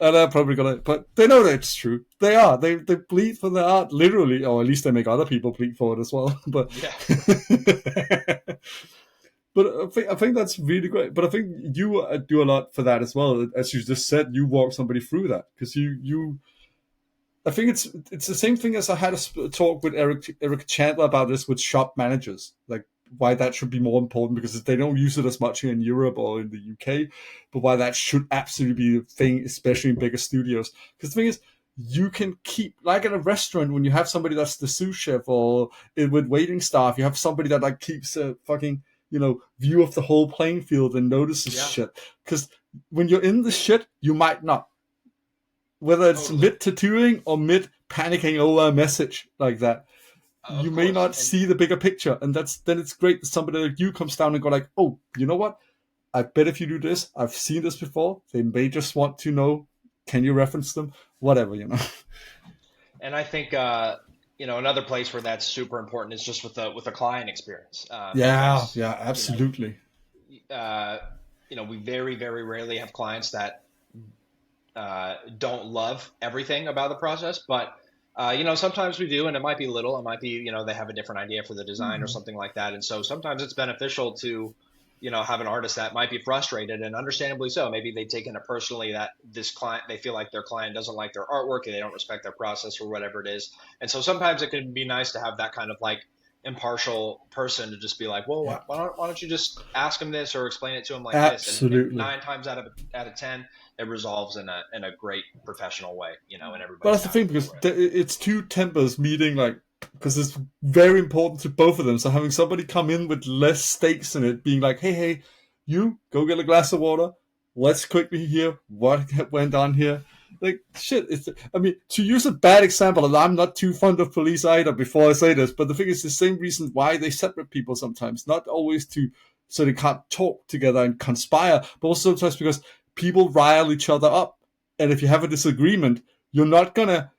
And they're probably gonna, but they know that it's true. They are. They bleed for the art, literally, or at least they make other people bleed for it as well. But but I think that's really great. But I think you do a lot for that as well. As you just said, you walk somebody through that, because you. I think it's the same thing as I had a talk with Eric Chandler about this with shop managers, like why that should be more important, because they don't use it as much here in Europe or in the UK, but why that should absolutely be a thing, especially in bigger studios. Because the thing is, you can keep, like at a restaurant when you have somebody that's the sous chef, or with waiting staff, you have somebody that like keeps a fucking, view of the whole playing field and notices Yeah, shit. Because when you're in the shit, you might not. Whether it's totally. mid tattooing or mid panicking over a message like that, you Of may course. not And see the bigger picture. And then it's great that somebody like you comes down and go like, oh, you know what? I bet if you do this, I've seen this before. They may just want to know, can you reference them? Whatever. I think another place where that's super important is just with the client experience, Yeah, because yeah, you know absolutely. uh, we very very rarely have clients that don't love everything about the process, but sometimes we do, and it might be little, it might be they have a different idea for the design or Mhm. something like that, and so sometimes it's beneficial to have an artist that might be frustrated, and understandably so. Maybe they've taken it personally that this client, they feel like their client doesn't like their artwork, and they don't respect their process or whatever it is, and so sometimes it can be nice to have that kind of like impartial person to just be like, well, Yeah, why don't you just ask him this or explain it to him like this, and absolutely. 9 times out of 10 it resolves in a great professional way, and But everybody's that's the thing, happy because for it. it's two tempers meeting, like, because it's very important to both of them. So having somebody come in with less stakes in it, being like, hey, you go get a glass of water. Let's quickly hear what went on here. Like, shit. I mean, to use a bad example, and I'm not too fond of police either before I say this, but the thing is the same reason why they separate people sometimes. Not always so they can't talk together and conspire, but also sometimes because people rile each other up. And if you have a disagreement, you're not gonna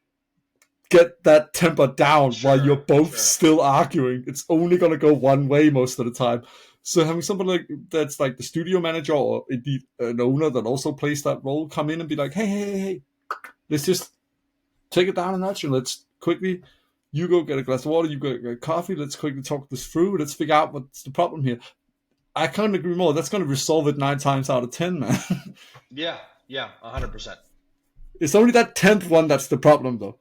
get that temper down while you're Sure, both sure. still arguing. It's only gonna go one way most of the time. So having somebody like that's like the studio manager, or indeed an owner that also plays that role, come in and be like, hey, let's just take it down a notch and let's quickly. You go get a glass of water. You go get coffee. Let's quickly talk this through. Let's figure out what's the problem here. I can't agree more. That's going to resolve it 9 times out of 10, man. Yeah, yeah, 100%. It's only that 10th one that's the problem, though.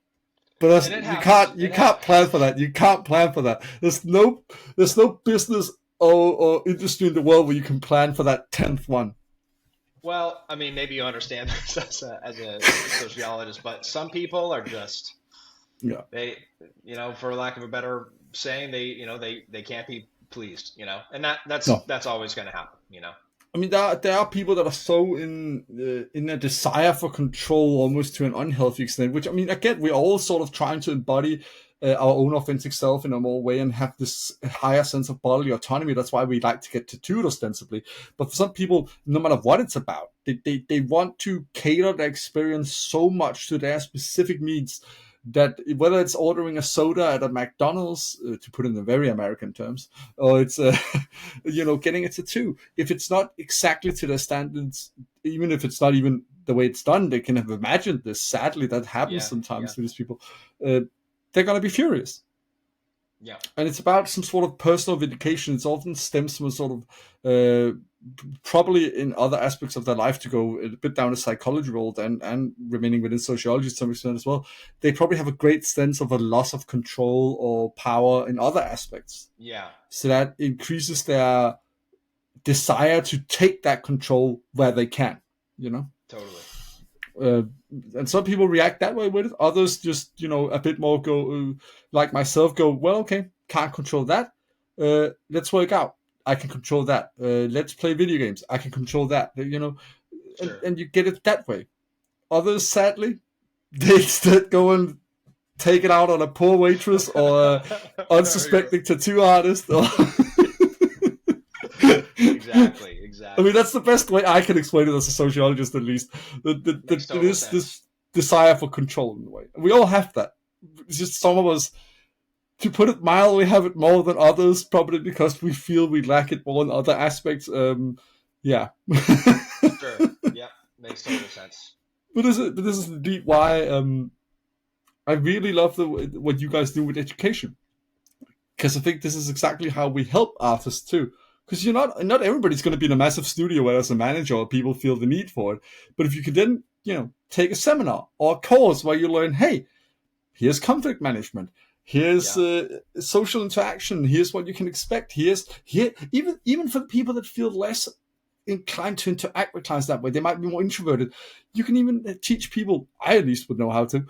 But And it you happens. can't you It can't plan happens. for that. You can't plan for that. There's no business or industry in the world where you can plan for that 10th one. Well, I mean, maybe you understand this as a sociologist, but some people are just Yeah. they, for lack of a better saying, they can't be pleased, and that's No. that's always going to happen. I mean, there are people that are so in a desire for control, almost to an unhealthy extent. Which, I mean, again, we're all sort of trying to embody our own authentic self in a more way and have this higher sense of bodily autonomy. That's why we like to get tattooed ostensibly. But for some people, no matter what it's about, they want to cater their experience so much to their specific needs that whether it's ordering a soda at a McDonald's, to put it in the very American terms, or it's getting a tattoo, if it's not exactly to their standards, even if it's not even the way it's done, they can have imagined this. Sadly, that happens Yeah, sometimes yeah, to these people. Uh, they're gonna be furious, yeah, and it's about some sort of personal vindication. It often stems from a sort of probably in other aspects of their life, to go a bit down the psychology road, and remaining within sociology to some extent as well. They probably have a great sense of a loss of control or power in other aspects, yeah, so that increases their desire to take that control where they can, you know. totally. Uh, and some people react that way with it. Others just, a bit more go, like myself, go, well, okay, can't control that. Let's work out. I can control that. Let's play video games. I can control that. And, Sure. and you get it that way. Others, sadly, they instead go and take it out on a poor waitress, or Very good. unsuspecting tattoo artist, or Exactly, I mean, exactly. that's the best way I can explain it as a sociologist, at least. That Makes it total is sense. this desire for control in a way. We all have that. It's just some of us, to put it mildly, have it more than others, probably because we feel we lack it more in other aspects. Yeah. Sure. Yep. Makes total sense. But this is indeed why I really love what you guys do with education, because I think this is exactly how we help artists too. Because you're not everybody's going to be in a massive studio where there's a manager or people feel the need for it. But if you can then take a seminar or a course where you learn, hey, here's conflict management, here's Yeah. social interaction, here's what you can expect, here even for the people that feel less inclined to interact with clients that way, they might be more introverted. You can even teach people. I at least would know how to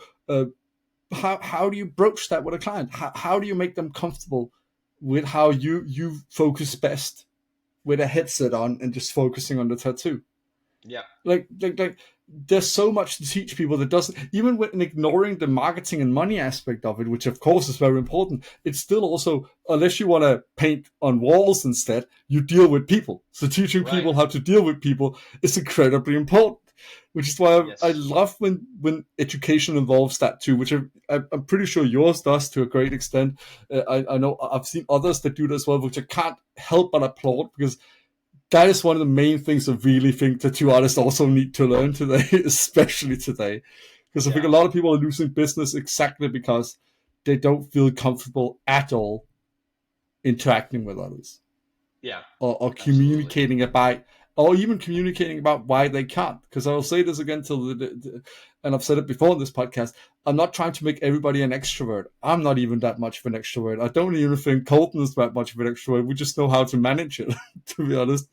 How do you broach that with a client? How do you make them comfortable with how you focus best with a headset on and just focusing on the tattoo? Yeah. Like there's so much to teach people that doesn't, even with ignoring the marketing and money aspect of it, which of course is very important. It's still also, unless you want to paint on walls instead, you deal with people. So teaching Right. people how to deal with people is incredibly important, which is why I Yes. love when education involves that too, which I'm pretty sure yours does to a great extent. I know I've seen others that do this as well, which I can't help but applaud, because that is one of the main things I really think tattoo artists also need to learn today, especially today. Because I think Yeah. a lot of people are losing business exactly because they don't feel comfortable at all interacting with others, Yeah. or Absolutely. communicating about, or even communicating about why they can't. Because I will say this again and I've said it before in this podcast, I'm not trying to make everybody an extrovert. I'm not even that much of an extrovert. I don't even think Colton is that much of an extrovert. We just know how to manage it, to be honest.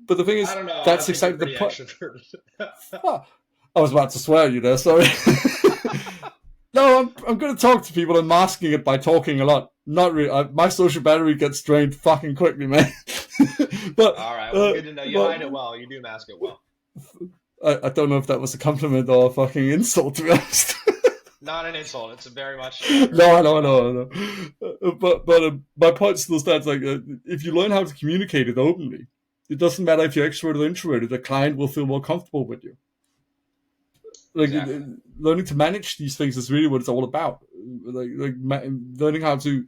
But the thing I is, don't know. I that's think you're exactly the pretty point. extroverted. Oh, I was about to swear at you there, sorry. No, I'm going to talk to people. I'm masking it by talking a lot. Not really. My social battery gets drained fucking quickly, man. but All right. Well, good to know. You but hide it well. You do mask it well. I don't know if that was a compliment or a fucking insult, to be honest. Not an insult. It's a very much No, I very know, I well. know, I know. But my point still stands. Like, if you learn how to communicate it openly, it doesn't matter if you're extroverted or introverted. The client will feel more comfortable with you. Like, Exactly. learning to manage these things is really what it's all about. Learning how to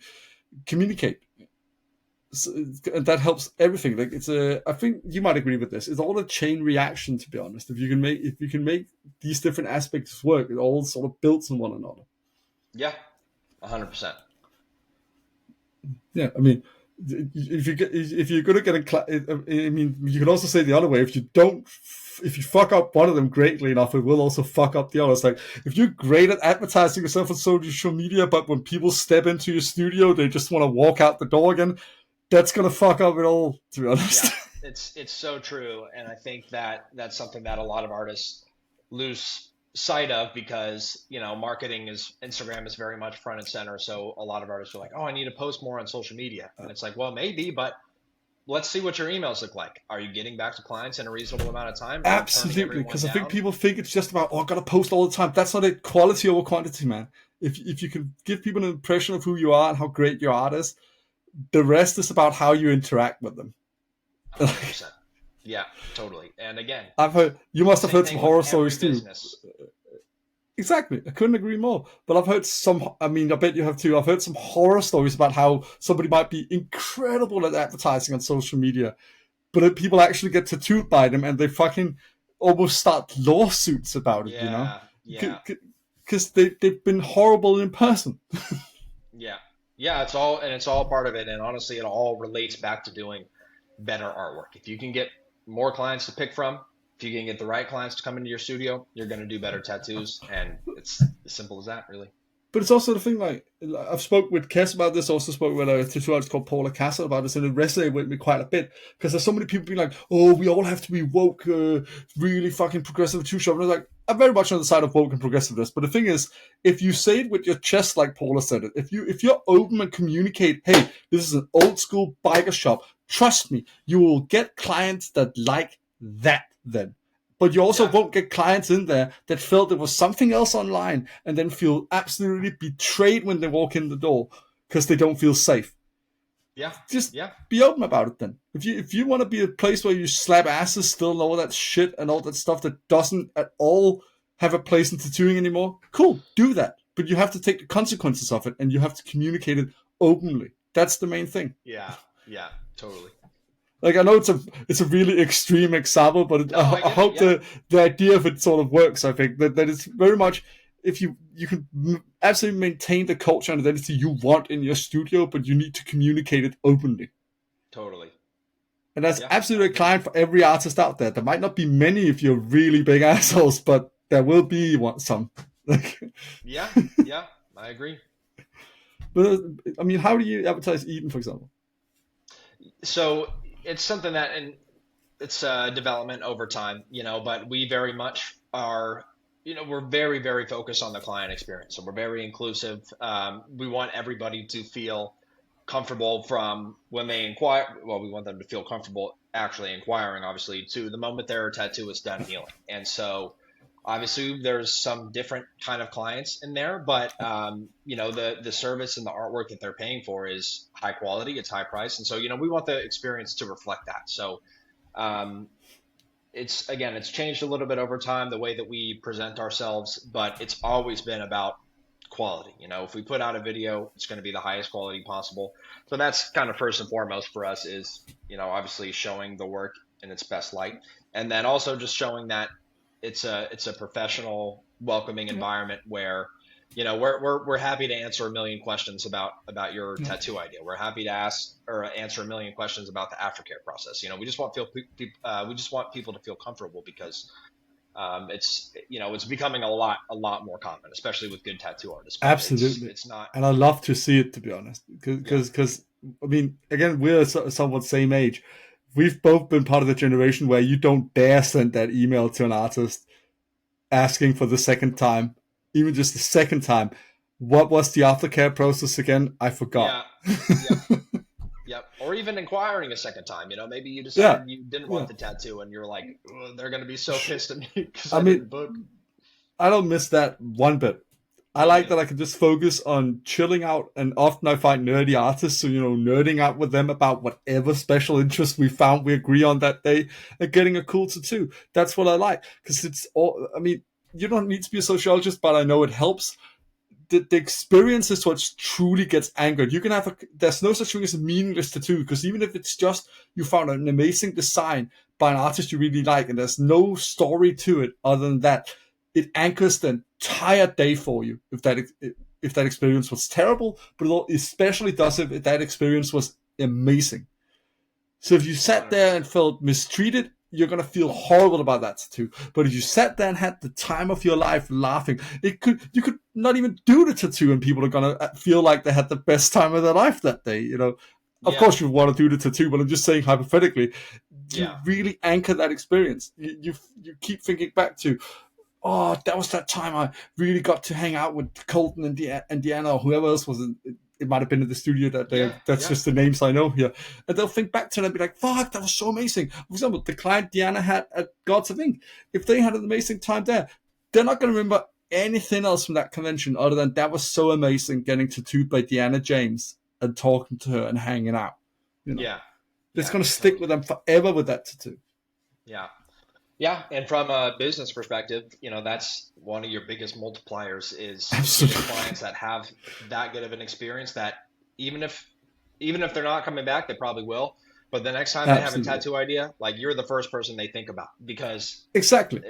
communicate. So, and that helps everything. Like, it's a. I think you might agree with this. It's all a chain reaction, to be honest. If you can make these different aspects work, it all sort of builds on one another. Yeah. 100%. Yeah, I mean, if you're gonna get I mean, you could also say the other way. If you fuck up one of them greatly enough, it will also fuck up the others. Like, if you're great at advertising yourself on social media, but when people step into your studio, they just want to walk out the door again, that's gonna fuck up it all, to be Yeah. honest. It's so true, and I think that that's something that a lot of artists lose sight of because, marketing is Instagram is very much front and center. So a lot of artists are like, "Oh, I need to post more on social media." And it's like, "Well, maybe, but let's see what your emails look like. Are you getting back to clients in a reasonable amount of time? Are you turning Absolutely, everyone because I think down?" people think it's just about, I gotta post all the time. That's not it. Quality over quantity, man. If you can give people an impression of who you are and how great your art is, the rest is about how you interact with them. 100%. Yeah, totally. And again, I've heard, you must have same heard some thing with horror every stories too. business. Exactly, I couldn't agree more. But I've heard some. I mean, I bet you have too. I've heard some horror stories about how somebody might be incredible at advertising on social media, but people actually get tattooed by them, and they fucking almost start lawsuits about it. Yeah, yeah, Because they've been horrible in person. yeah. Yeah, it's all part of it. And honestly, it all relates back to doing better artwork. If you can get more clients to pick from, if you can get the right clients to come into your studio, you're going to do better tattoos. And it's as simple as that, really. But it's also the thing, like, I've spoke with Kes about this, also spoke with a tattoo artist called Paula Castle about this, and it resonated with me quite a bit, because there's so many people being like, oh, we all have to be woke, really fucking progressive tattoo shop. And I was like, I'm very much on the side of woke and progressiveness, but the thing is, if you say it with your chest, like Paula said it, if you're open and communicate, hey, this is an old school biker shop, trust me, you will get clients that like that then. But you also Yeah, won't get clients in there that felt there was something else online and then feel absolutely betrayed when they walk in the door because they don't feel safe. yeah, Just yeah, be open about it then. If you want to be a place where you slap asses still and all that shit and all that stuff that doesn't at all have a place in tattooing anymore, cool, do that. But you have to take the consequences of it and you have to communicate it openly. That's the main thing. yeah, yeah, totally. Like, I know it's a really extreme example, but No, I I get it. hope Yeah, the idea of it sort of works. I think that it's very much, if you can absolutely maintain the culture and identity you want in your studio, but you need to communicate it openly. totally. And that's Yeah, I absolutely a agree. client for every artist out there. There might not be many if you're really big assholes, but there will be some. Like, Yeah, yeah, I agree. but I mean, how do you advertise Eden, for example? So it's something that, and it's development over time, but we very much are, we're very, very focused on the client experience. So we're very inclusive. We want everybody to feel comfortable from when they inquire. Well, we want them to feel comfortable actually inquiring, obviously, to the moment their tattoo is done healing. And so, obviously, there's some different kind of clients in there, but the service and the artwork that they're paying for is high quality, it's high price, and so we want the experience to reflect that. So. Um, it's changed a little bit over time the way that we present ourselves, but it's always been about quality. If we put out a video, it's going to be the highest quality possible. So that's kind of first and foremost for us is, obviously showing the work in its best light, and then also just showing that it's a professional, welcoming environment where we're happy to answer a million questions about your tattoo idea. We're happy to ask or answer a million questions about the aftercare process. We just want people to feel comfortable because it's becoming a lot more common, especially with good tattoo artists. But Absolutely, it's not. and I love to see it, to be honest, because I mean, again, we're somewhat same age. We've both been part of the generation where you don't dare send that email to an artist asking for the second time, even just the second time. What was the aftercare process again? I forgot. Yeah. Yep. Yep. Or even inquiring a second time. Maybe you decided you didn't want the tattoo, and you're like, they're going to be so pissed at me because I didn't book. I don't miss that one bit. I like that I can just focus on chilling out, and often I find nerdy artists, so nerding out with them about whatever special interest we agree on that day, and getting a cool tattoo. That's what I like, because it's all. I mean, you don't need to be a sociologist, but I know it helps. The experience is what truly gets anchored. You can have there's no such thing as a meaningless tattoo, because even if it's just you found an amazing design by an artist you really like, and there's no story to it other than that, it anchors the entire day for you. If that experience was terrible, but it especially does if that experience was amazing. So if you sat there and felt mistreated, you're going to feel horrible about that tattoo. But if you sat there and had the time of your life laughing, you could not even do the tattoo and people are going to feel like they had the best time of their life that day. Of course you want to do the tattoo, but I'm just saying hypothetically, you really anchor that experience. You keep thinking back to, oh, that was that time I really got to hang out with Colton and Deanna, or whoever else was in. It might have been in the studio that day. That's just the names I know here. And they'll think back to it and be like, fuck, that was so amazing. For example, the client Deanna had at Gods of Ink, if they had an amazing time there, they're not going to remember anything else from that convention other than that was so amazing getting tattooed by Deanna James and talking to her and hanging out. It's going to stick with them forever with that tattoo. Yeah. Yeah, and from a business perspective, that's one of your biggest multipliers is clients that have that good of an experience that even if they're not coming back, they probably will. But the next time they have a tattoo idea, like you're the first person they think about because exactly.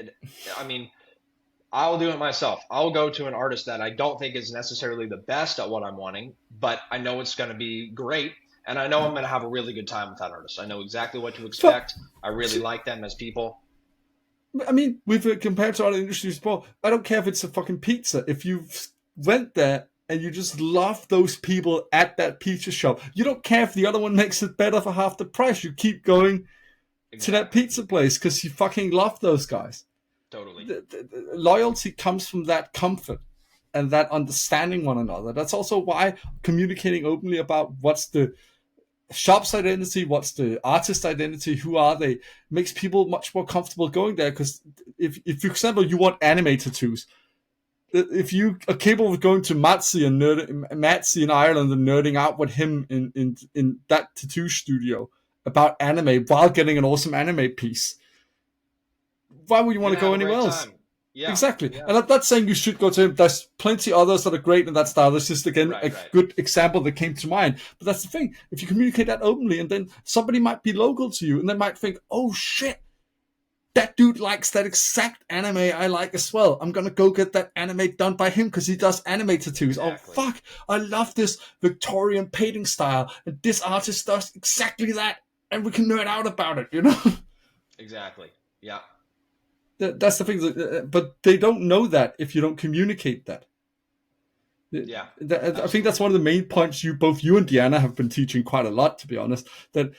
I'll do it myself. I'll go to an artist that I don't think is necessarily the best at what I'm wanting, but I know it's going to be great. And I know I'm going to have a really good time with that artist. I know exactly what to expect. I really like them as people. I mean, compared to other industries before, I don't care if it's a fucking pizza. If you went there and you just love those people at that pizza shop, you don't care if the other one makes it better for half the price. You keep going to that pizza place because you fucking love those guys. Totally. The loyalty comes from that comfort and that understanding one another. That's also why communicating openly about what's the shop's identity, what's the artist identity, who are they, makes people much more comfortable going there. Because if for example, you want anime tattoos, if you are capable of going to Matsi in Ireland and nerding out with him in that tattoo studio about anime while getting an awesome anime piece, why would you want to go anywhere else? Yeah, exactly. Yeah. And I'm not saying you should go to him. There's plenty others that are great in that style. This is, again, a good example that came to mind. But that's the thing. If you communicate that openly, and then somebody might be local to you, and they might think, oh, shit, that dude likes that exact anime I like as well. I'm going to go get that anime done by him because he does anime tattoos. Exactly. Oh, fuck. I love this Victorian painting style. And this artist does exactly that. And we can nerd out about it, Exactly. Yeah. That's the thing, but they don't know that if you don't communicate that. Yeah, I think that's one of the main points both you and Deanna have been teaching quite a lot, to be honest, that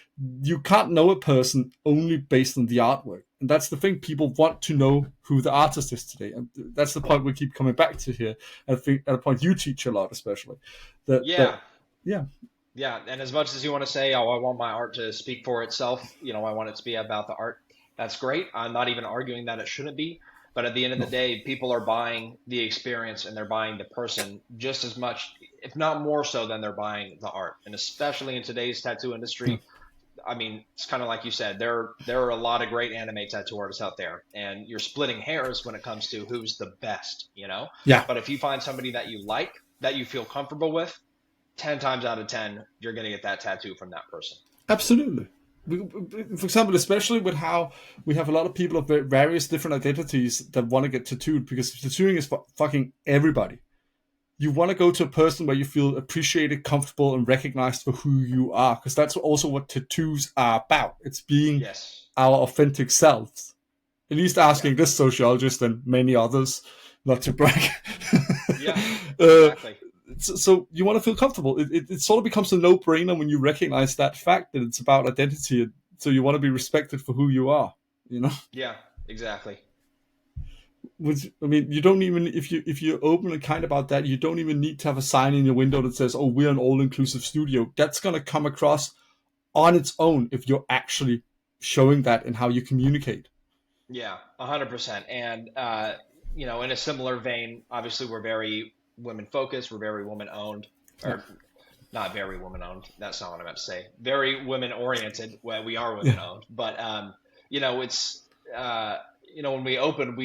you can't know a person only based on the artwork. And that's the thing. People want to know who the artist is today. And that's the point we keep coming back to here. I think at a point you teach a lot, especially. Yeah. Yeah. Yeah, and as much as you want to say, oh, I want my art to speak for itself, I want it to be about the art, that's great. I'm not even arguing that it shouldn't be. But at the end of the day, people are buying the experience and they're buying the person just as much, if not more so, than they're buying the art. And especially in today's tattoo industry, I mean, it's kind of like you said, there are a lot of great anime tattoo artists out there, and you're splitting hairs when it comes to who's the best, Yeah. But if you find somebody that you like, that you feel comfortable with, 10 times out of 10, you're going to get that tattoo from that person. Absolutely. For example, especially with how we have a lot of people of various different identities that want to get tattooed, because tattooing is for fucking everybody. You want to go to a person where you feel appreciated, comfortable, and recognized for who you are, because that's also what tattoos are about. It's being our authentic selves. At least asking this sociologist and many others, not to brag. Yeah, exactly. So you want to feel comfortable. It sort of becomes a no-brainer when you recognize that fact that it's about identity. So you want to be respected for who you are, Yeah, exactly. Which, I mean, you don't even, if you're open and kind about that, you don't even need to have a sign in your window that says, oh, we're an all-inclusive studio. That's going to come across on its own if you're actually showing that in how you communicate. Yeah, 100%. And, in a similar vein, obviously we're very women-focused, we're very women-owned, or not very women-owned, that's not what I meant to say. Very women-oriented, well, we are women-owned, but, it's, when we open,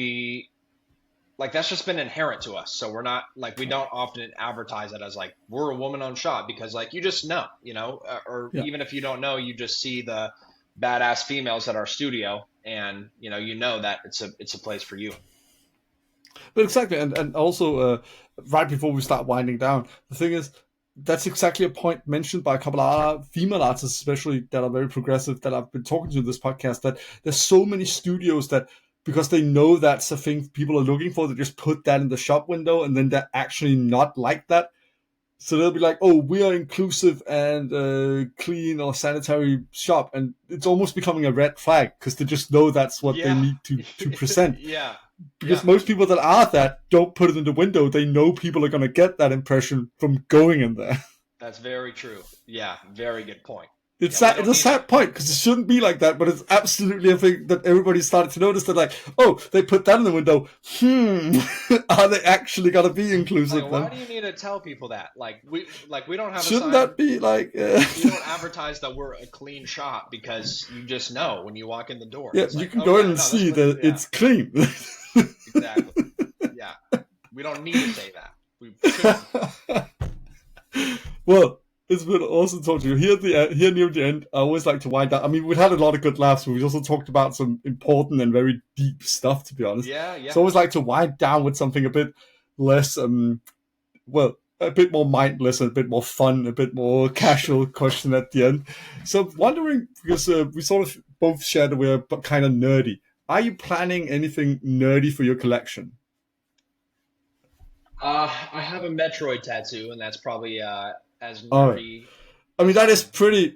that's just been inherent to us. So we're not, we don't often advertise it as, we're a woman-owned shop, because, you just know, even if you don't know, you just see the badass females at our studio, and, that it's a place for you. But exactly, and also right before we start winding down, the thing is, that's exactly a point mentioned by a couple of female artists, especially that are very progressive, that I've been talking to in this podcast, that there's so many studios that, because they know that's a thing people are looking for, they just put that in the shop window, and then they're actually not like that. So they'll be like, oh, we are inclusive and clean or sanitary shop. And it's almost becoming a red flag, because they just know that's what they need to present. Because most people that are that don't put it in the window. They know people are going to get that impression from going in there. That's very true. Yeah, very good point. It's a sad point, because it shouldn't be like that, but it's absolutely a thing that everybody started to notice. That oh, they put that in the window. Are they actually going to be inclusive? Why do you need to tell people that? We don't have. Shouldn't that be like? We don't advertise that we're a clean shop, because you just know when you walk in the door. Yeah, you can go in and see that it's clean. Exactly. Yeah, we don't need to say that. We shouldn't. Well. It's been awesome talking to you. Here near the end, I always like to wind down. I mean, we've had a lot of good laughs, but we also talked about some important and very deep stuff, to be honest. Yeah. So I always like to wind down with something a bit less, a bit more mindless, and a bit more fun, a bit more casual question at the end. So wondering, because we sort of both shared that we're kind of nerdy. Are you planning anything nerdy for your collection? I have a Metroid tattoo, and that's probably as nerdy. I mean, that's pretty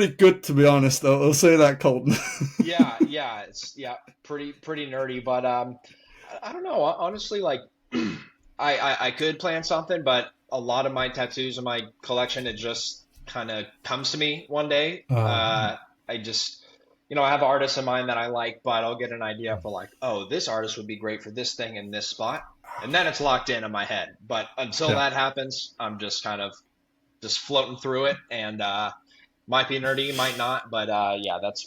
good, to be honest. I'll say that, Colton. It's pretty nerdy, but I don't know. Honestly, I could plan something, but a lot of my tattoos in my collection, it just kind of comes to me one day. I just, I have artists in mind that I like, but I'll get an idea for this artist would be great for this thing in this spot, and then it's locked in my head. But until that happens, I'm just kind of just floating through it, and might be nerdy, might not, but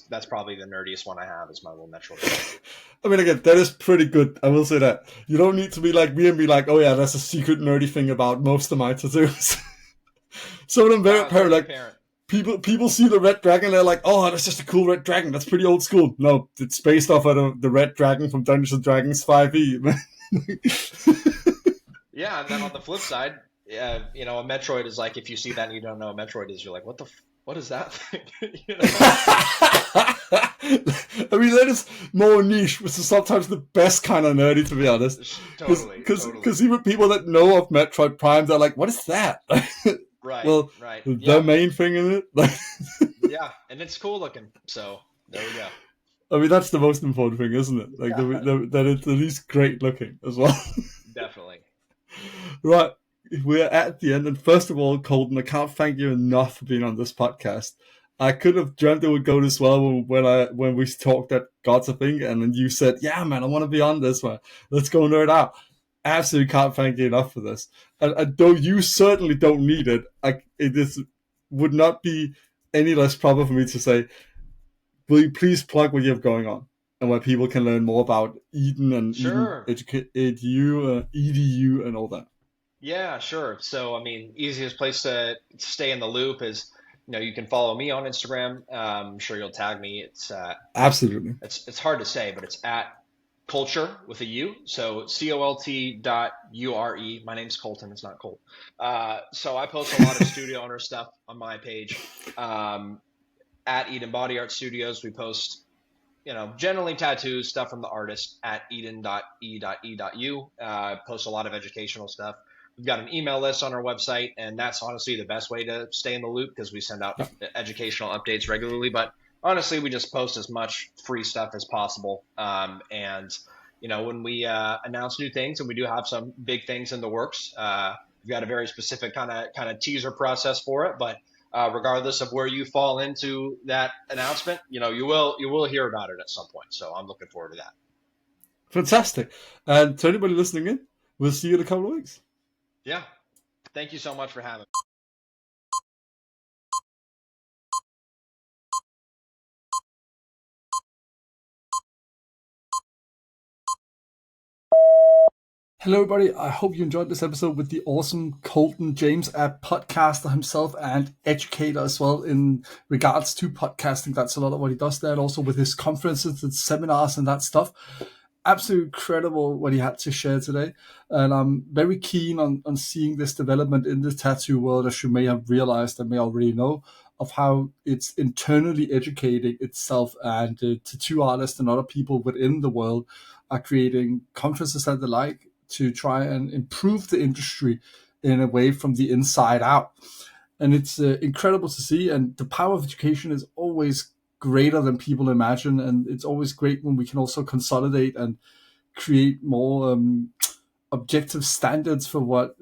that's probably the nerdiest one I have, is my little Metroid. I mean, again, that is pretty good. I will say that. You don't need to be like me and be like, oh yeah, that's a secret nerdy thing about most of my tattoos. Some of them very apparent. People see the red dragon, they're like, oh, that's just a cool red dragon. That's pretty old school. No, it's based off of the red dragon from Dungeons and Dragons 5e. Yeah, and then on the flip side, a Metroid is if you see that and you don't know what Metroid is, you're like, what is that thing? I mean, that is more niche, which is sometimes the best kind of nerdy, to be honest. Totally. Because even people that know of Metroid Prime, they're like, what is that? Right. Well, right. The main thing in it. Yeah, and it's cool looking. So there we go. I mean, that's the most important thing, isn't it? Like Yeah, that it's at least great looking as well. definitely. Right, we're at the end, and first of all, Colton, I can't thank you enough for being on this podcast. I could have dreamt it would go this well when we talked at God's a Thing, and then you said, "Yeah, man, I want to be on this one. Let's go nerd out." Absolutely can't thank you enough for this. And though you certainly don't need it, it is would not be any less proper for me to say, will you please plug what you have going on and where people can learn more about Eden and Sure. EDU and all that? Yeah, sure. So, I mean, easiest place to stay in the loop is, you can follow me on Instagram. I'm sure you'll tag me. Absolutely. It's hard to say, but it's at culture with a U. So COLT.URE. My name's Colton. It's not Colt. So I post a lot of studio owner stuff on my page. At Eden Body Art Studios, we post, generally tattoos, stuff from the artist at eden.e.e.u. Post a lot of educational stuff. We've got an email list on our website, and that's honestly the best way to stay in the loop because we send out educational updates regularly. But honestly, we just post as much free stuff as possible. And when we announce new things, and we do have some big things in the works, we've got a very specific kind of teaser process for it. But regardless of where you fall into that announcement, you will hear about it at some point. So I'm looking forward to that. Fantastic. And to anybody listening in, we'll see you in a couple of weeks. Yeah. Thank you so much for having me. Hello, everybody. I hope you enjoyed this episode with the awesome Colton James, a podcaster himself and educator as well in regards to podcasting. That's a lot of what he does there, and also with his conferences and seminars and that stuff. Absolutely incredible what he had to share today. And I'm very keen on seeing this development in the tattoo world, as you may have realized and may already know, of how it's internally educating itself, and tattoo artists and other people within the world are creating conferences and the like to try and improve the industry in a way from the inside out. And it's incredible to see. And the power of education is always greater than people imagine. And it's always great when we can also consolidate and create more objective standards for what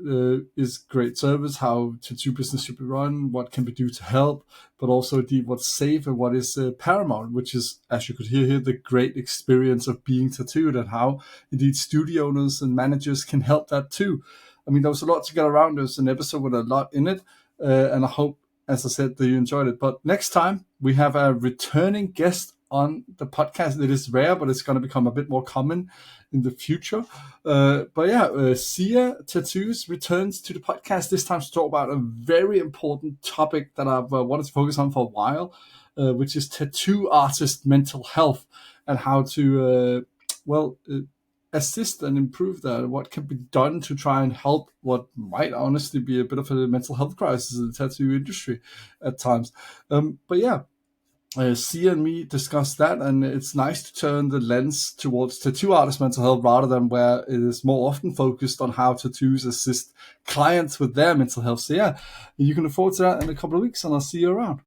is great service, how tattoo business should be run, what can we do to help, but also what's safe and what is paramount, which is, as you could hear here, the great experience of being tattooed, and how indeed studio owners and managers can help that too. I mean, there was a lot to get around. There's an episode with a lot in it, and I hope, as I said, that you enjoyed it. But next time, we have a returning guest on the podcast. It is rare, but it's going to become a bit more common in the future. Sia Tattoos returns to the podcast, this time to talk about a very important topic that I've wanted to focus on for a while, which is tattoo artist mental health, and how to assist and improve that. What can be done to try and help what might honestly be a bit of a mental health crisis in the tattoo industry at times. Sia and me discussed that, and it's nice to turn the lens towards tattoo artist mental health rather than where it is more often focused on how tattoos assist clients with their mental health. So yeah, you can look forward to that in a couple of weeks, and I'll see you around.